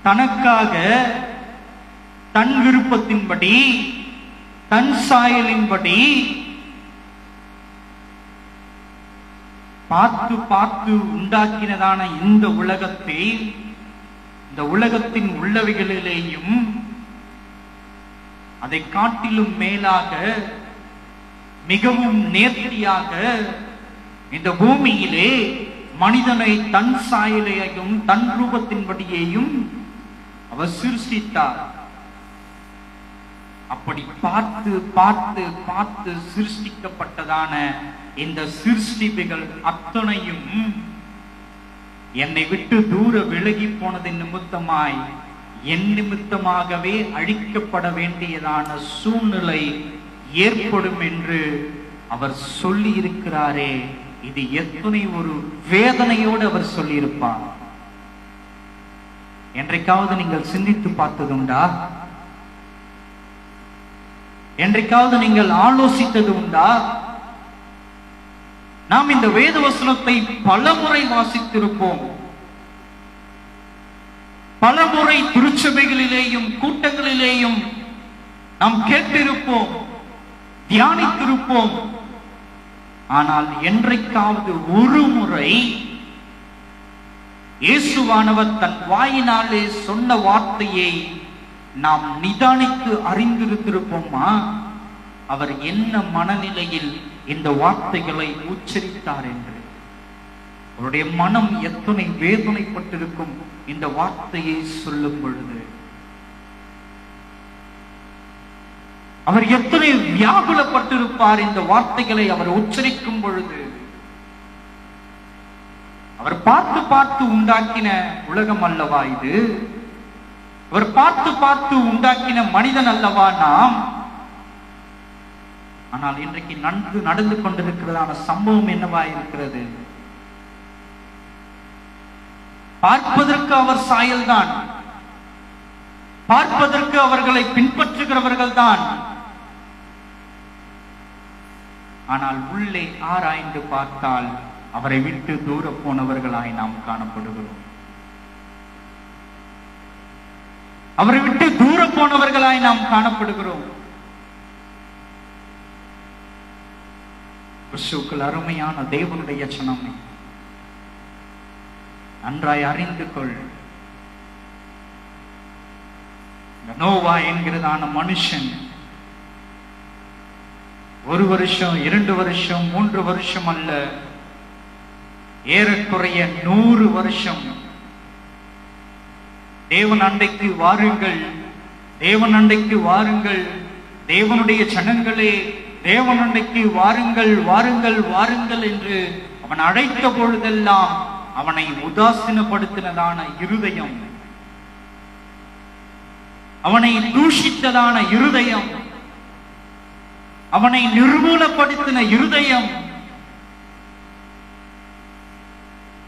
தனக்காக தன் விருப்பத்தின்படி தன் சாயலின்படி பார்த்து பார்த்து உண்டாக்கினதான இந்த உலகத்தை, இந்த உலகத்தின் உள்ளவைகளிலேயும் அதை காட்டிலும் மேலாக மிகவும் நேர்த்தியாக இந்த பூமியிலே மனிதனை தன் சாயலையும் தன் ரூபத்தின்படியேயும் அவர் சிருஷ்டித்தார். அப்படி பார்த்து பார்த்து பார்த்து சிருஷ்டிக்கப்பட்டதான இந்த சிருஷ்டிப்புகள் அத்தனையும் என்னை விட்டு தூர விலகி போனதின் நிமித்தமாய் என் நிமித்தமாகவே அழிக்கப்பட வேண்டியதான சூழ்நிலை ஏற்படும் என்று அவர் சொல்லி இருக்கிறாரே, இது எத்தனை ஒரு வேதனையோடு அவர் சொல்லி இருப்பார். என்றைக்காவது நீங்கள் சிந்தித்து பார்த்ததுண்டா? என்றைக்காவது நீங்கள் ஆலோசித்தது உண்டா? நாம் இந்த வேத வசனத்தை பலமுறை வாசித்திருப்போம். பலமுறை திருச்சபைகளிலேயும் கூட்டங்களிலேயும் நாம் கேட்டிருப்போம், தியானித்திருப்போம். ஆனால் என்றைக்காவது ஒரு முறை இயேசுவானவர் தன் வாயினாலே சொன்ன வார்த்தையை நாம் நிதானித்து அறிந்திருந்திருப்போமா? அவர் என்ன மனநிலையில் இந்த வார்த்தைகளை உச்சரித்தார் என்று. அவருடைய மனம் எத்தனை வேதனைப்பட்டிருக்கும் இந்த வார்த்தையை சொல்லும் பொழுது. அவர் எத்தனை வியாகுலப்பட்டிருப்பார் இந்த வார்த்தைகளை அவர் உச்சரிக்கும் பொழுது. அவர் பார்த்து பார்த்து உண்டாக்கின உலகம் அல்லவா இது? அவர் பார்த்து பார்த்து உண்டாக்கின மனிதன் அல்லவா நாம்? ஆனால் இன்றைக்கு நன்கு நடந்து கொண்டிருக்கிறதான சம்பவம் என்னவா இருக்கிறது? பார்ப்பதற்கு அவர் சாயல்தான், பார்ப்பதற்கு அவர்களை பின்பற்றுகிறவர்கள் தான். ஆனால் உள்ளே ஆராய்ந்து பார்த்தால் அவரை விட்டு தூர போனவர்களாய் நாம் காணப்படுகிறோம். அவரை விட்டு தூர போனவர்களாய் நாம் காணப்படுகிறோம். கிறிஸ்துவுக்குள் அருமையான தேவனுடைய ஜனமே, நன்றாய் அறிந்து கொள். நோவா என்கிறதான மனுஷன் 1 வருஷம் 2 வருஷம் 3 வருஷம் அல்ல, ஏறக்குறைய 100 வருஷம் தேவன் அண்டைக்கு வாருங்கள், தேவன் அண்டைக்கு வாருங்கள், தேவனுடைய ஜனங்களே தேவன் அண்டைக்கு வாருங்கள் வாருங்கள் வாருங்கள் என்று அவன் அழைத்த பொழுதெல்லாம் அவனை உதாசீனப்படுத்தினதான இருதயம், அவனை தூஷித்ததான இருதயம், அவனை நிர்மூலப்படுத்தின இருதயம்.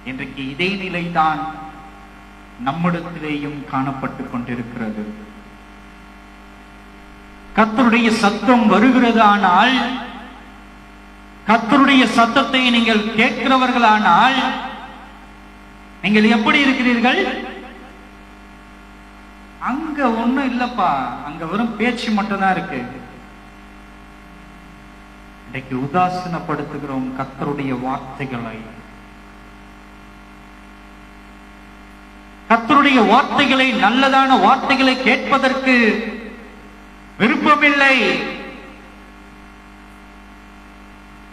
இன்றைக்கு இதே நிலைதான் நம்மிடத்திலேயும் காணப்பட்டுக் கொண்டிருக்கிறது. கர்த்தருடைய சத்தம் வருகிறதானால், கர்த்தருடைய சத்தத்தை நீங்கள் கேட்கிறவர்களானால் நீங்கள் எப்படி இருக்கிறீர்கள்? அங்க ஒண்ணும் இல்லப்பா, அங்க வெறும் பேச்சு மட்டும் தான் இருக்கு. இன்றைக்கு உதாசீனப்படுத்துகிறோம் கர்த்தருடைய வார்த்தைகளை. கர்த்தருடைய வார்த்தைகளை, நல்லதான வார்த்தைகளை கேட்பதற்கு விருப்பமில்லை.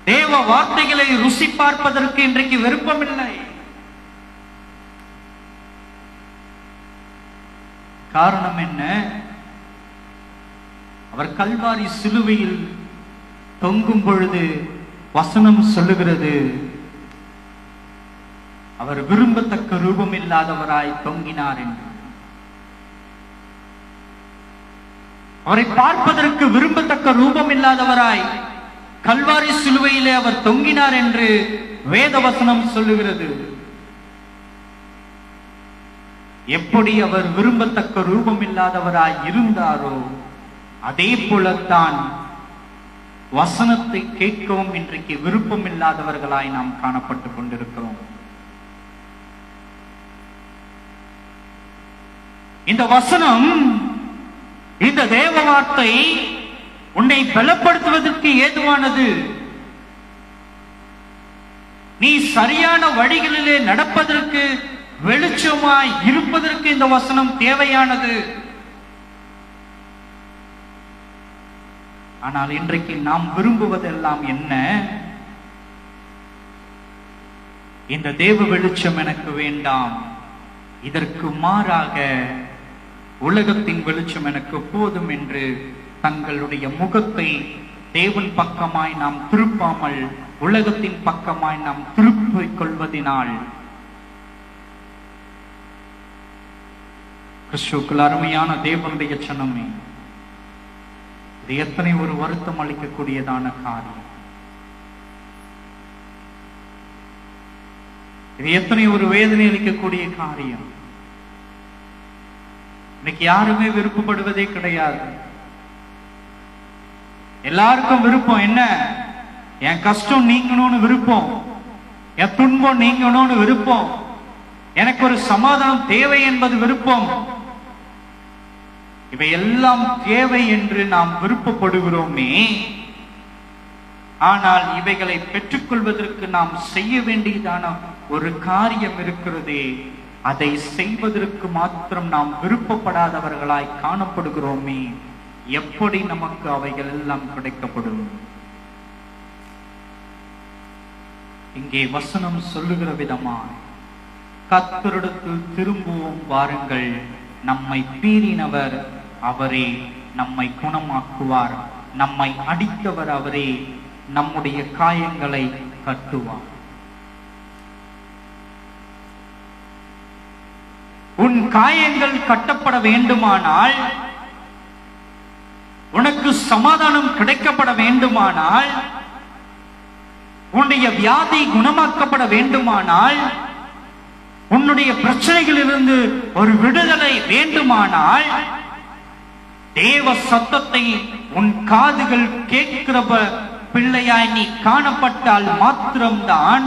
தேவ வார்த்தைகளை ருசி பார்ப்பதற்கு இன்றைக்கு விருப்பமில்லை. காரணம் என்ன? அவர் கல்வாரி சிலுவையில் தொங்கும் பொழுது வசனம் சொல்லுகிறது, அவர் விரும்பத்தக்க ரூபம் இல்லாதவராய் தொங்கினார் என்று. அவரை பார்ப்பதற்கு விரும்பத்தக்க ரூபம் இல்லாதவராய் கல்வாரி சிலுவையிலே அவர் தொங்கினார் என்று வேதவசனம் சொல்லுகிறது. எப்படி அவர் விரும்பத்தக்க ரூபம் இல்லாதவராய் இருந்தாரோ அதே போலத்தான் வசனத்தை கேட்கவும் இன்றைக்கு விருப்பம் இல்லாதவர்களாய் நாம் காணப்பட்டுக் கொண்டிருக்கிறோம். இந்த வசனம், இந்த தேவ வார்த்தை உன்னை பலப்படுத்துவதற்கு ஏதுவானது. நீ சரியான வழிகளிலே நடப்பதற்கு, வெளிச்சமாய் இருப்பதற்கு இந்த வசனம் தேவையானது. ஆனால் இன்றைக்கு நாம் விரும்புவதெல்லாம் என்ன? இந்த தேவ வெளிச்சம் எனக்கு வேண்டாம், இதற்கு மாறாக உலகத்தின் வெளிச்சம் எனக்கு போதும் என்று தங்களுடைய முகத்தை தேவன் பக்கமாய் நாம் திருப்பாமல் உலகத்தின் பக்கமாய் நாம் திருப்பிக் கொள்வதினால் கிறிஸ்துவுக்குள் அருமையான தேவனுடைய சனமே, இது எத்தனை ஒரு வருத்தம் அளிக்கக்கூடியதான காரியம். இது எத்தனை ஒரு வேதனை அளிக்கக்கூடிய காரியம். இன்னைக்கு யாருமே விருப்பப்படுவதே கிடையாது. எல்லாருக்கும் விருப்பம் என்ன? என் கஷ்டம் நீங்கணும்னு விருப்பம், என் துன்பம் நீங்கணும்னு விருப்பம், எனக்கு ஒரு சமாதானம் தேவை என்பது விருப்பம். இவை எல்லாம் தேவை என்று நாம் விருப்பப்படுகிறோமே, ஆனால் இவைகளை பெற்றுக்கொள்வதற்கு நாம் செய்ய வேண்டியதான ஒரு காரியம் இருக்கிறதே, அதை செய்வதற்கு மாத்திரம் நாம் விருப்பப்படாதவர்களாய் காணப்படுகிறோமே. எப்படி நமக்கு அவைகள் எல்லாம் கிடைக்கப்படும்? இங்கே வசனம் சொல்லுகிற விதமாய் கர்த்தரிடத்தில் திரும்புவோம் வாருங்கள், நம்மை பீறினவர் அவரே, நம்மை குணமாக்குவார், நம்மை அடித்தவர் அவரே, நம்முடைய காயங்களை கட்டுவார். உன் காயங்கள் கட்டப்பட வேண்டுமானால், உனக்கு சமாதானம் கிடைக்கப்பட வேண்டுமானால், உன்னுடைய வியாதி குணமாக்கப்பட வேண்டுமானால், உன்னுடைய பிரச்சனைகளிலிருந்து ஒரு விடுதலை வேண்டுமானால், தேவ சத்தத்தை உன் காதுகள் கேட்கிற பிள்ளையாய் நீ காணப்பட்டால் மாத்திரம்தான்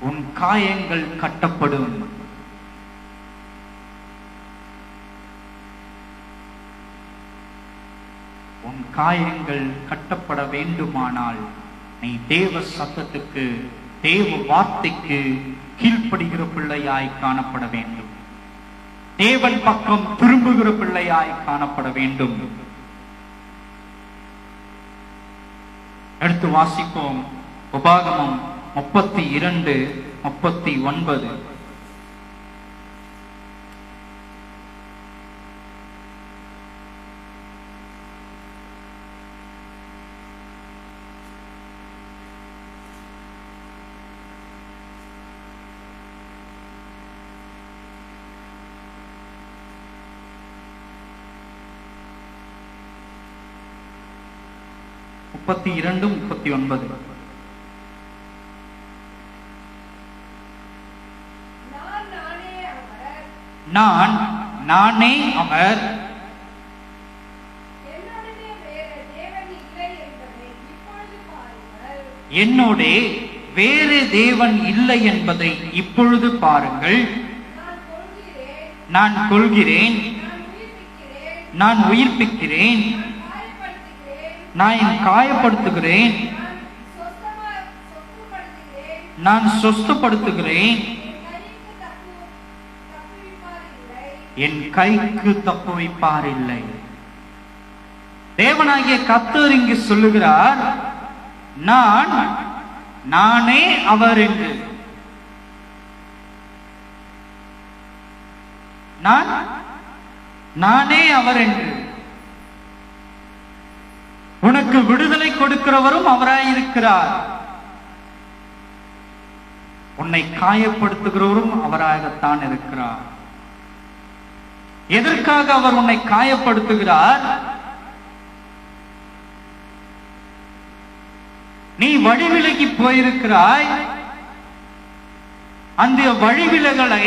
உன் காயங்கள் கட்டப்படும். உன் காயங்கள் கட்டப்பட வேண்டுமானால் நீ தேவ சத்தத்துக்கு, தேவ வார்த்தைக்கு கீழ்ப்படுகிற பிள்ளையாய் காணப்பட வேண்டும். தேவன் பக்கம் திரும்புகிற பிள்ளையாய் காணப்பட வேண்டும். எடுத்து வாசிப்போம். உபாகமம் 32, 39. நான் நானே அவர், என்னோடே வேறு தேவன் இல்லை என்பதை இப்பொழுது பாருங்கள். நான் கொள்கிறேன், நான் உயிர்ப்பிக்கிறேன், நான் காயப்படுத்துகிறேன், நான் சொஸ்தப்படுத்துகிறேன், என் கைக்கு தப்பு வைப்பார் இல்லை. தேவனாகிய கர்த்தர் இங்கு சொல்லுகிறார், நான் நானே அவர் என்று. நான் நானே அவர் என்று. உனக்கு விடுதலை கொடுக்கிறவரும் அவராயிருக்கிறார், உன்னை காயப்படுத்துகிறவரும் அவராகத்தான் இருக்கிறார். எதற்காக அவர் உன்னை காயப்படுத்துகிறார்? நீ வழிவிலகி போயிருக்கிறாய். அந்த வழிவிலகலை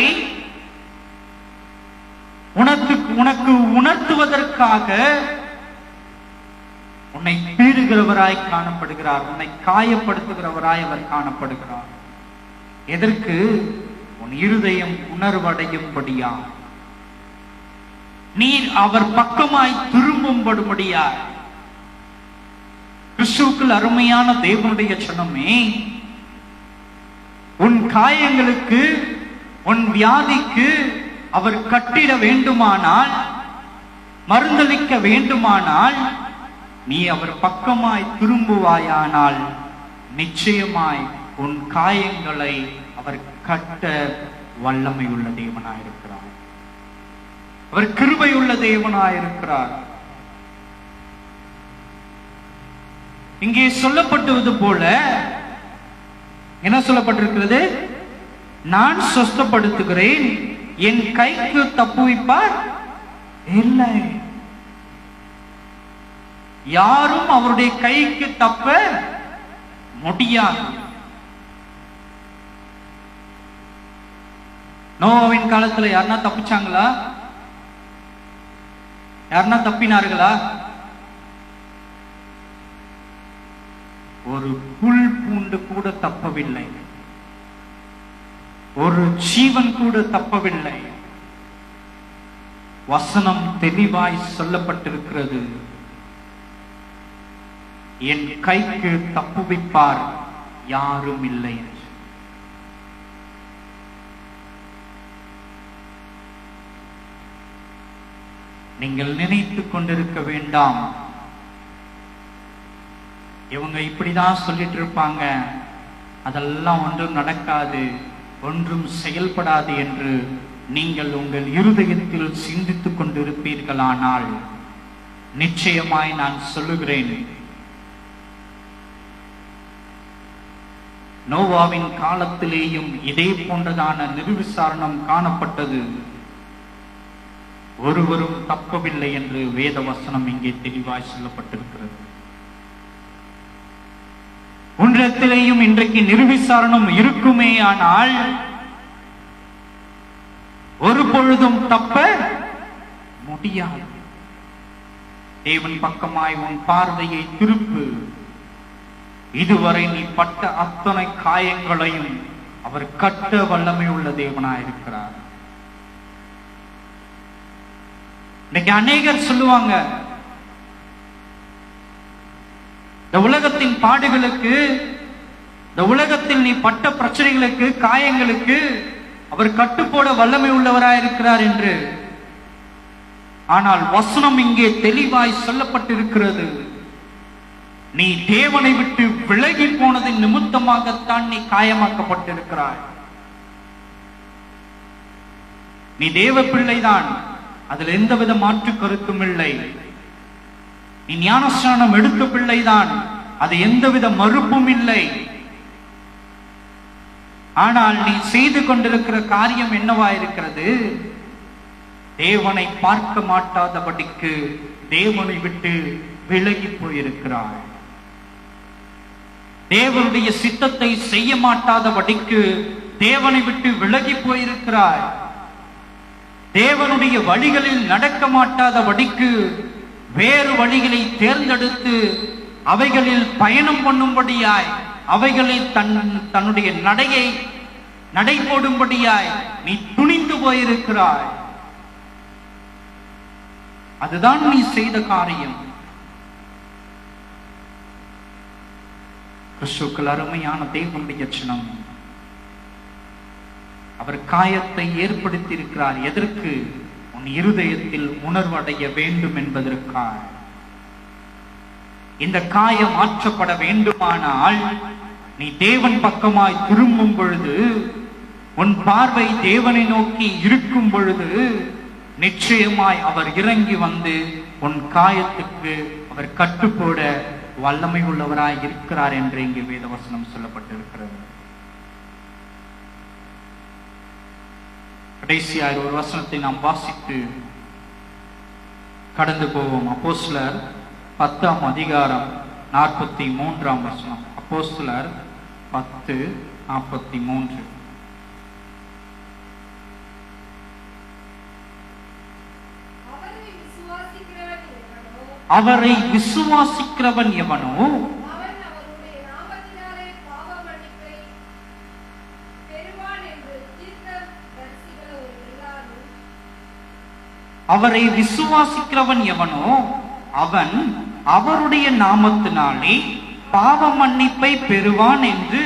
உனக்கு உணர்த்துவதற்காக உன்னை பீடுகிறவராய் காணப்படுகிறார், உன்னை காயப்படுத்துகிறவராய் அவர் காணப்படுகிறார். எதற்கு? உன் இருதயம் உணர்வடையும்படியா, நீர் அவர் பக்கமாய் திரும்பும்படியா. கிறிஸ்துவுக்குள் அருமையான தேவனுடைய ஜனமே, உன் காயங்களுக்கு, உன் வியாதிக்கு அவர் கட்டிட வேண்டுமானால், மருந்தளிக்க வேண்டுமானால், நீ அவர் பக்கமாய் திரும்புவாயானால் நிச்சயமாய் உன் காயங்களை அவர் கட்ட வல்லமை உள்ள தேவனாயிருக்கிறார். அவர் கிருபை உள்ள தேவனாயிருக்கிறார். இங்கே சொல்லப்பட்டது போல என்ன சொல்லப்பட்டிருக்கிறது? நான் சொஸ்தப்படுத்துகிறேன், என் கைக்கு தப்புவிப்பார் இல்லை. யாரும் அவருடைய கைக்கு தப்ப முடியாது. நோவாவின் காலத்துல யாருன்னா தப்பிச்சாங்களா? யாருன்னா தப்பினார்களா? ஒரு புல் பூண்டு கூட தப்பவில்லை, ஒரு ஜீவன் கூட தப்பவில்லை. வசனம் தெளிவாய் சொல்லப்பட்டிருக்கிறது, என் கைக்கு தப்புவிப்பார் யாரும் இல்லை. நீங்கள் நினைத்துக் கொண்டிருக்க வேண்டாம், இவங்க இப்படிதான் சொல்லிட்டு இருப்பாங்க, அதெல்லாம் ஒன்றும் நடக்காது, ஒன்றும் செயல்படாது என்று நீங்கள் உங்கள் இருதயத்தில் சிந்தித்துக் கொண்டிருப்பீர்களானால் நிச்சயமாய் நான் சொல்லுகிறேன், நோவாவின் காலத்திலேயும் இதே போன்றதான நிர்விசாரணம் காணப்பட்டது. ஒருவரும் தப்பவில்லை என்று வேத வசனம் இங்கே தெளிவாய் சொல்லப்பட்டிருக்கிறது. ஒன்றத்திலேயும் இன்றைக்கு நிர்விசாரணம் இருக்குமே ஆனால் ஒரு பொழுதும் தப்ப முடியாது. தேவன் பக்கமாய் உன் பார்வையை திருப்பு. இதுவரை நீ பட்ட அத்தனை காயங்களையும் அவர் கட்ட வல்லமை உள்ள தேவனாயிருக்கிறார். இன்னைக்கு அநேகர் சொல்லுவாங்க, இந்த உலகத்தின் பாடுகளுக்கு, இந்த உலகத்தில் நீ பட்ட பிரச்சனைகளுக்கு, காயங்களுக்கு அவர் கட்டுப்போட வல்லமை உள்ளவராயிருக்கிறார் என்று. ஆனால் வசனம் இங்கே தெளிவாய் சொல்லப்பட்டிருக்கிறது, நீ தேவனை விட்டு விலகி போனதின் நிமித்தமாகத்தான் நீ காயமாக்கப்பட்டிருக்கிறாய். நீ தேவ பிள்ளைதான், அதில் எந்தவித மாற்று கருத்தும் இல்லை. நீ ஞானஸ்நானம் எடுத்த பிள்ளைதான், அது எந்தவித மறுப்பும் இல்லை. ஆனால் நீ செய்து கொண்டிருக்கிற காரியம் என்னவா இருக்கிறது? தேவனை பார்க்க மாட்டாதபடிக்கு தேவனை விட்டு விலகி போயிருக்கிறாய். தேவனுடைய சித்தத்தை செய்ய மாட்டாதபடிக்கு தேவனை விட்டு விலகி போயிருக்கிறாய். தேவனுடைய வழிகளில் நடக்க மாட்டாதபடிக்கு வேறு வழிகளை தேர்ந்தெடுத்து அவைகளில் பயணம் பண்ணும்படியாய், அவைகளில் தன்னுடைய நடை போடும்படியாய் நீ துணிந்து போயிருக்கிறாய். அதுதான் நீ செய்த காரியம். கிறிஸ்துவுக்குள் அருமையான தேவனுடைய ஜனம், அவர் காயத்தை ஏற்படுத்தி இருக்கிறார். எதற்கு? உன் இருதயத்தில் உணர்வடைய வேண்டும் என்பதற்காக. இந்த காயம் மாற்றப்பட வேண்டுமானால் நீ தேவன் பக்கமாய் திரும்பும் பொழுது, உன் பார்வை தேவனை நோக்கி இருக்கும் பொழுது நிச்சயமாய் அவர் இறங்கி வந்து உன் காயத்துக்கு அவர் கட்டுப்போட வல்லமை உள்ளவராய் இருக்கிறார் என்று இங்கே வேதவசனம் சொல்லப்பட்டிருக்கிறது. கடைசியாய் ஒரு வசனத்தை நாம் வாசித்து கடந்து போவோம். அப்போஸ்தலர் 10ஆம் அதிகாரம் 43ஆம் வசனம். அப்போஸ்தலர் 10:43. அவரை விசுவாசிக்கிறவன் எவனோ அவரை விசுவாசிக்கிறவன் எவனோ அவன் அவருடைய நாமத்தினாலே பாவ மன்னிப்பை பெறுவான் என்று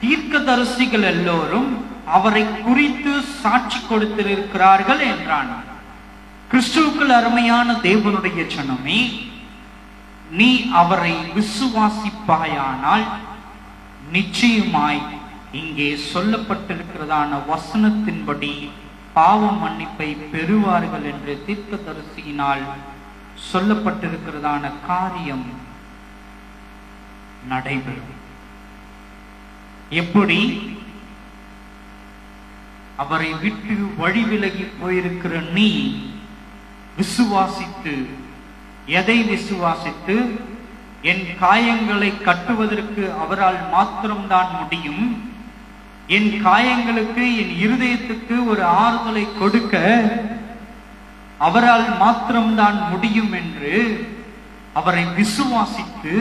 தீர்க்கதரிசிகள் எல்லோரும் அவரை குறித்து சாட்சி கொடுத்திருக்கிறார்கள் என்றான். கிறிஸ்துவுக்குள் அருமையான தேவனுடைய ஜனமே, நீ அவரை விசுவாசிப்பாயானால் நிச்சயமாய் இங்கே சொல்லப்பட்டிருக்கிறதான வசனத்தின்படி பாவ மன்னிப்பை பெறுவார்கள் என்று தீர்க்கதரிசியினால் சொல்லப்பட்டிருக்கிறதான காரியம் நடைபெறும். எப்படி? அவரை விட்டு வழி விலகி போயிருக்கிற நீ விசுவாசித்து, எதை விசுவாசித்து? என் காயங்களை கட்டுவதற்கு அவரால் மாத்திரம்தான் முடியும், என் காயங்களுக்கு என் இருதயத்துக்கு ஒரு ஆறுதலை கொடுக்க அவரால் மாத்திரம்தான் முடியும் என்று அவரை விசுவாசித்து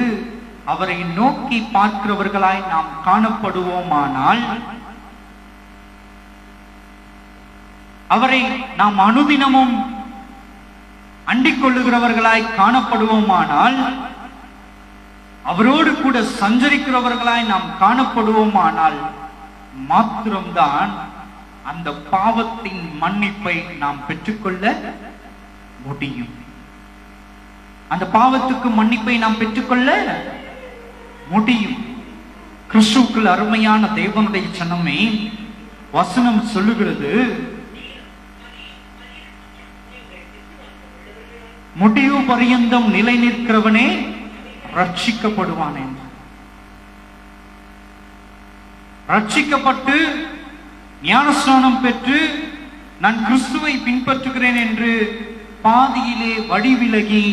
அவரை நோக்கி பார்க்கிறவர்களாய் நாம் காணப்படுவோமானால், அவரை நாம் அனுதினமும் அண்டிக் கொள்ளுகிறவர்களாய் காணப்படுவோமானால், அவரோடு கூட சஞ்சரிக்கிறவர்களாய் நாம் காணப்படுவோமானால் மாத்திரம்தான் அந்த பாவத்தின் மன்னிப்பை நாம் பெற்றுக்கொள்ள முடியும். அந்த பாவத்துக்கு மன்னிப்பை நாம் பெற்றுக்கொள்ள முடியும். கிறிஸ்துவுக்குள் அருமையான தேவனுடைய ஜனமே, வசனம் சொல்லுகிறது, முடிவு பரியந்தம் நிலை நிற்கிறவனே ரட்சிக்கப்படுவான் என்று. ரட்சிக்கப்பட்டு ஞானஸ்நானம் பெற்று நான் கிறிஸ்துவை பின்பற்றுகிறேன் என்று பாதியிலே வழி விலகி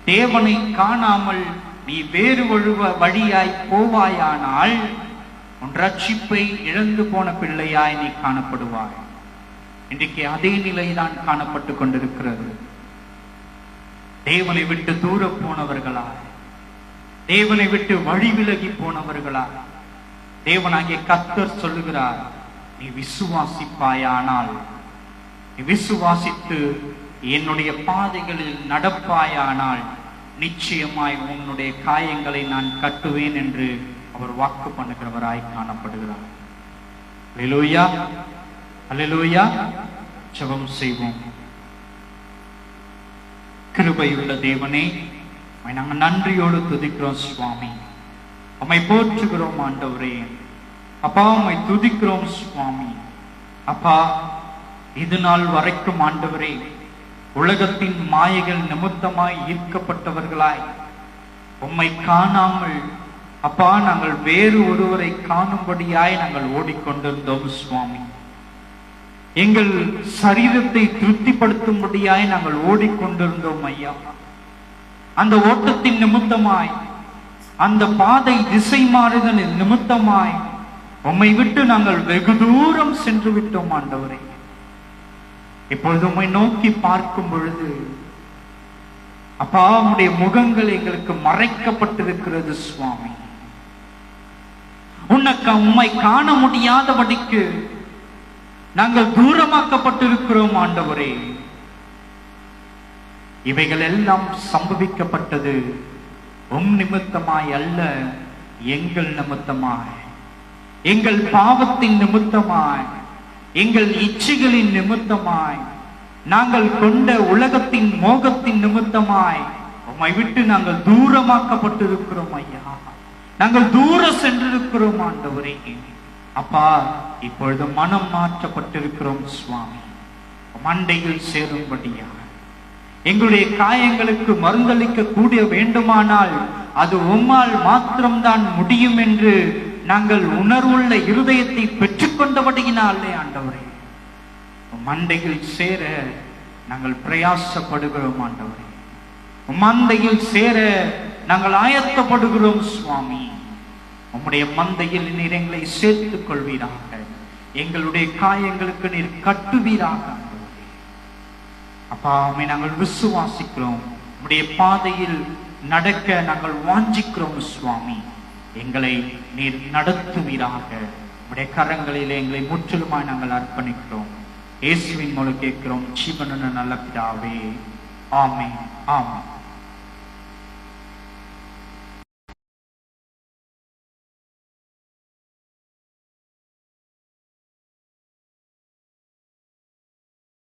தேவனை காணாமல் நீ வேறு வழியாய் போவாயானால் உன் ரட்சிப்பை இழந்து போன பிள்ளையாய் நீ காணப்படுவாய். இன்றைக்கு அதே நிலைதான் காணப்பட்டு கொண்டிருக்கிறது. தேவனை விட்டு தூர போனவர்களா, தேவனை விட்டு வழி விலகி போனவர்களா, தேவனாகிய கர்த்தர் சொல்லுகிறார், நீ விசுவாசிப்பாயானால், நீ விசுவாசித்து என்னுடைய பாதைகளில் நடப்பாயானால் நிச்சயமாய் உன்னுடைய காயங்களை நான் கட்டுவேன் என்று அவர் வாக்கு பண்ணுகிறவராய் காணப்படுகிறார். அல்லேலூயா, அல்லேலூயா. ஜெபம் செய்வோம். கிருபையுள்ள தேவனே, நாங்கள் நன்றியோடு துதிக்கிறோம் சுவாமி. உம்மை போற்றுகிறோம் ஆண்டவரே. அப்பா, உம்மை துதிக்கிறோம் சுவாமி. அப்பா, இது நாள் வரைக்கும் ஆண்டவரே உலகத்தின் மாயைகள் நிமித்தமாய் ஈர்க்கப்பட்டவர்களாய் உம்மை காணாமல் அப்பா நாங்கள் வேறு ஒருவரை காணும்படியாய் நாங்கள் ஓடிக்கொண்டிருந்தோம் சுவாமி. எங்கள் சரீரத்தை திருப்திப்படுத்தும்படியாய் நாங்கள் ஓடிக்கொண்டிருந்தோம் ஐயா. அந்த ஓட்டத்தின் நிமித்தமாய், அந்த பாதை திசை மாறுதல் நிமித்தமாய் உம்மை விட்டு நாங்கள் வெகு தூரம் சென்று விட்டோம் ஆண்டவரே. இப்பொழுது உம்மை நோக்கி பார்க்கும் பொழுது அப்பா, உம்முடைய முகங்கள் எங்களுக்கு மறைக்கப்பட்டிருக்கிறது சுவாமி. உம்மை காண முடியாதபடிக்கு நாங்கள் தூரமாக்கப்பட்டிருக்கிறோம் ஆண்டவரே. இவைகள் எல்லாம் சம்பவிக்கப்பட்டது உம் நிமித்தமாய் அல்ல, எங்கள் நிமித்தமாய், எங்கள் பாவத்தின் நிமித்தமாய், எங்கள் இச்சைகளின் நிமித்தமாய், நாங்கள் கொண்ட உலகத்தின் மோகத்தின் நிமித்தமாய் உம்மை விட்டு நாங்கள் தூரமாக்கப்பட்டிருக்கிறோம் ஐயா. நாங்கள் தூர சென்றிருக்கிறோம் ஆண்டவரே. அப்பா, இப்பொழுது மனம் மாற்றப்பட்டிருக்கிறோம் சுவாமி. மண்டையில் சேரும்படியா எங்களுடைய காயங்களுக்கு மருந்தளிக்க கூடிய வேண்டுமானால் அது உம்மால் மாத்திரம்தான் முடியும் என்று நாங்கள் உணர்வுள்ள இருதயத்தை பெற்றுக்கொண்டபடியினாலே ஆண்டவரே, மண்டையில் சேர நாங்கள் பிரயாசப்படுகிறோம் ஆண்டவரே. மந்தையில் சேர நாங்கள் ஆயத்தப்படுகிறோம் சுவாமி. உம்முடைய மந்தையில் நீர் எங்களை சேர்த்துக் கொள்வீராக. எங்களுடைய காயங்களுக்கு நீர் கட்டுவீராக. அப்பா, நாங்கள் விசுவாசிக்கிறோம். உம்முடைய பாதையில் நடக்க நாங்கள் வாஞ்சிக்கிறோம் சுவாமி. எங்களை நீர் நடத்துவீராக. உம்முடைய கரங்களிலே எங்களை முற்றிலுமாய் நாங்கள் அர்ப்பணிக்கிறோம். இயேசுவின் மூலம் கேட்கிறோம் ஜீவனுள்ள நல்ல பிதாவே. ஆமென். ஆமென்.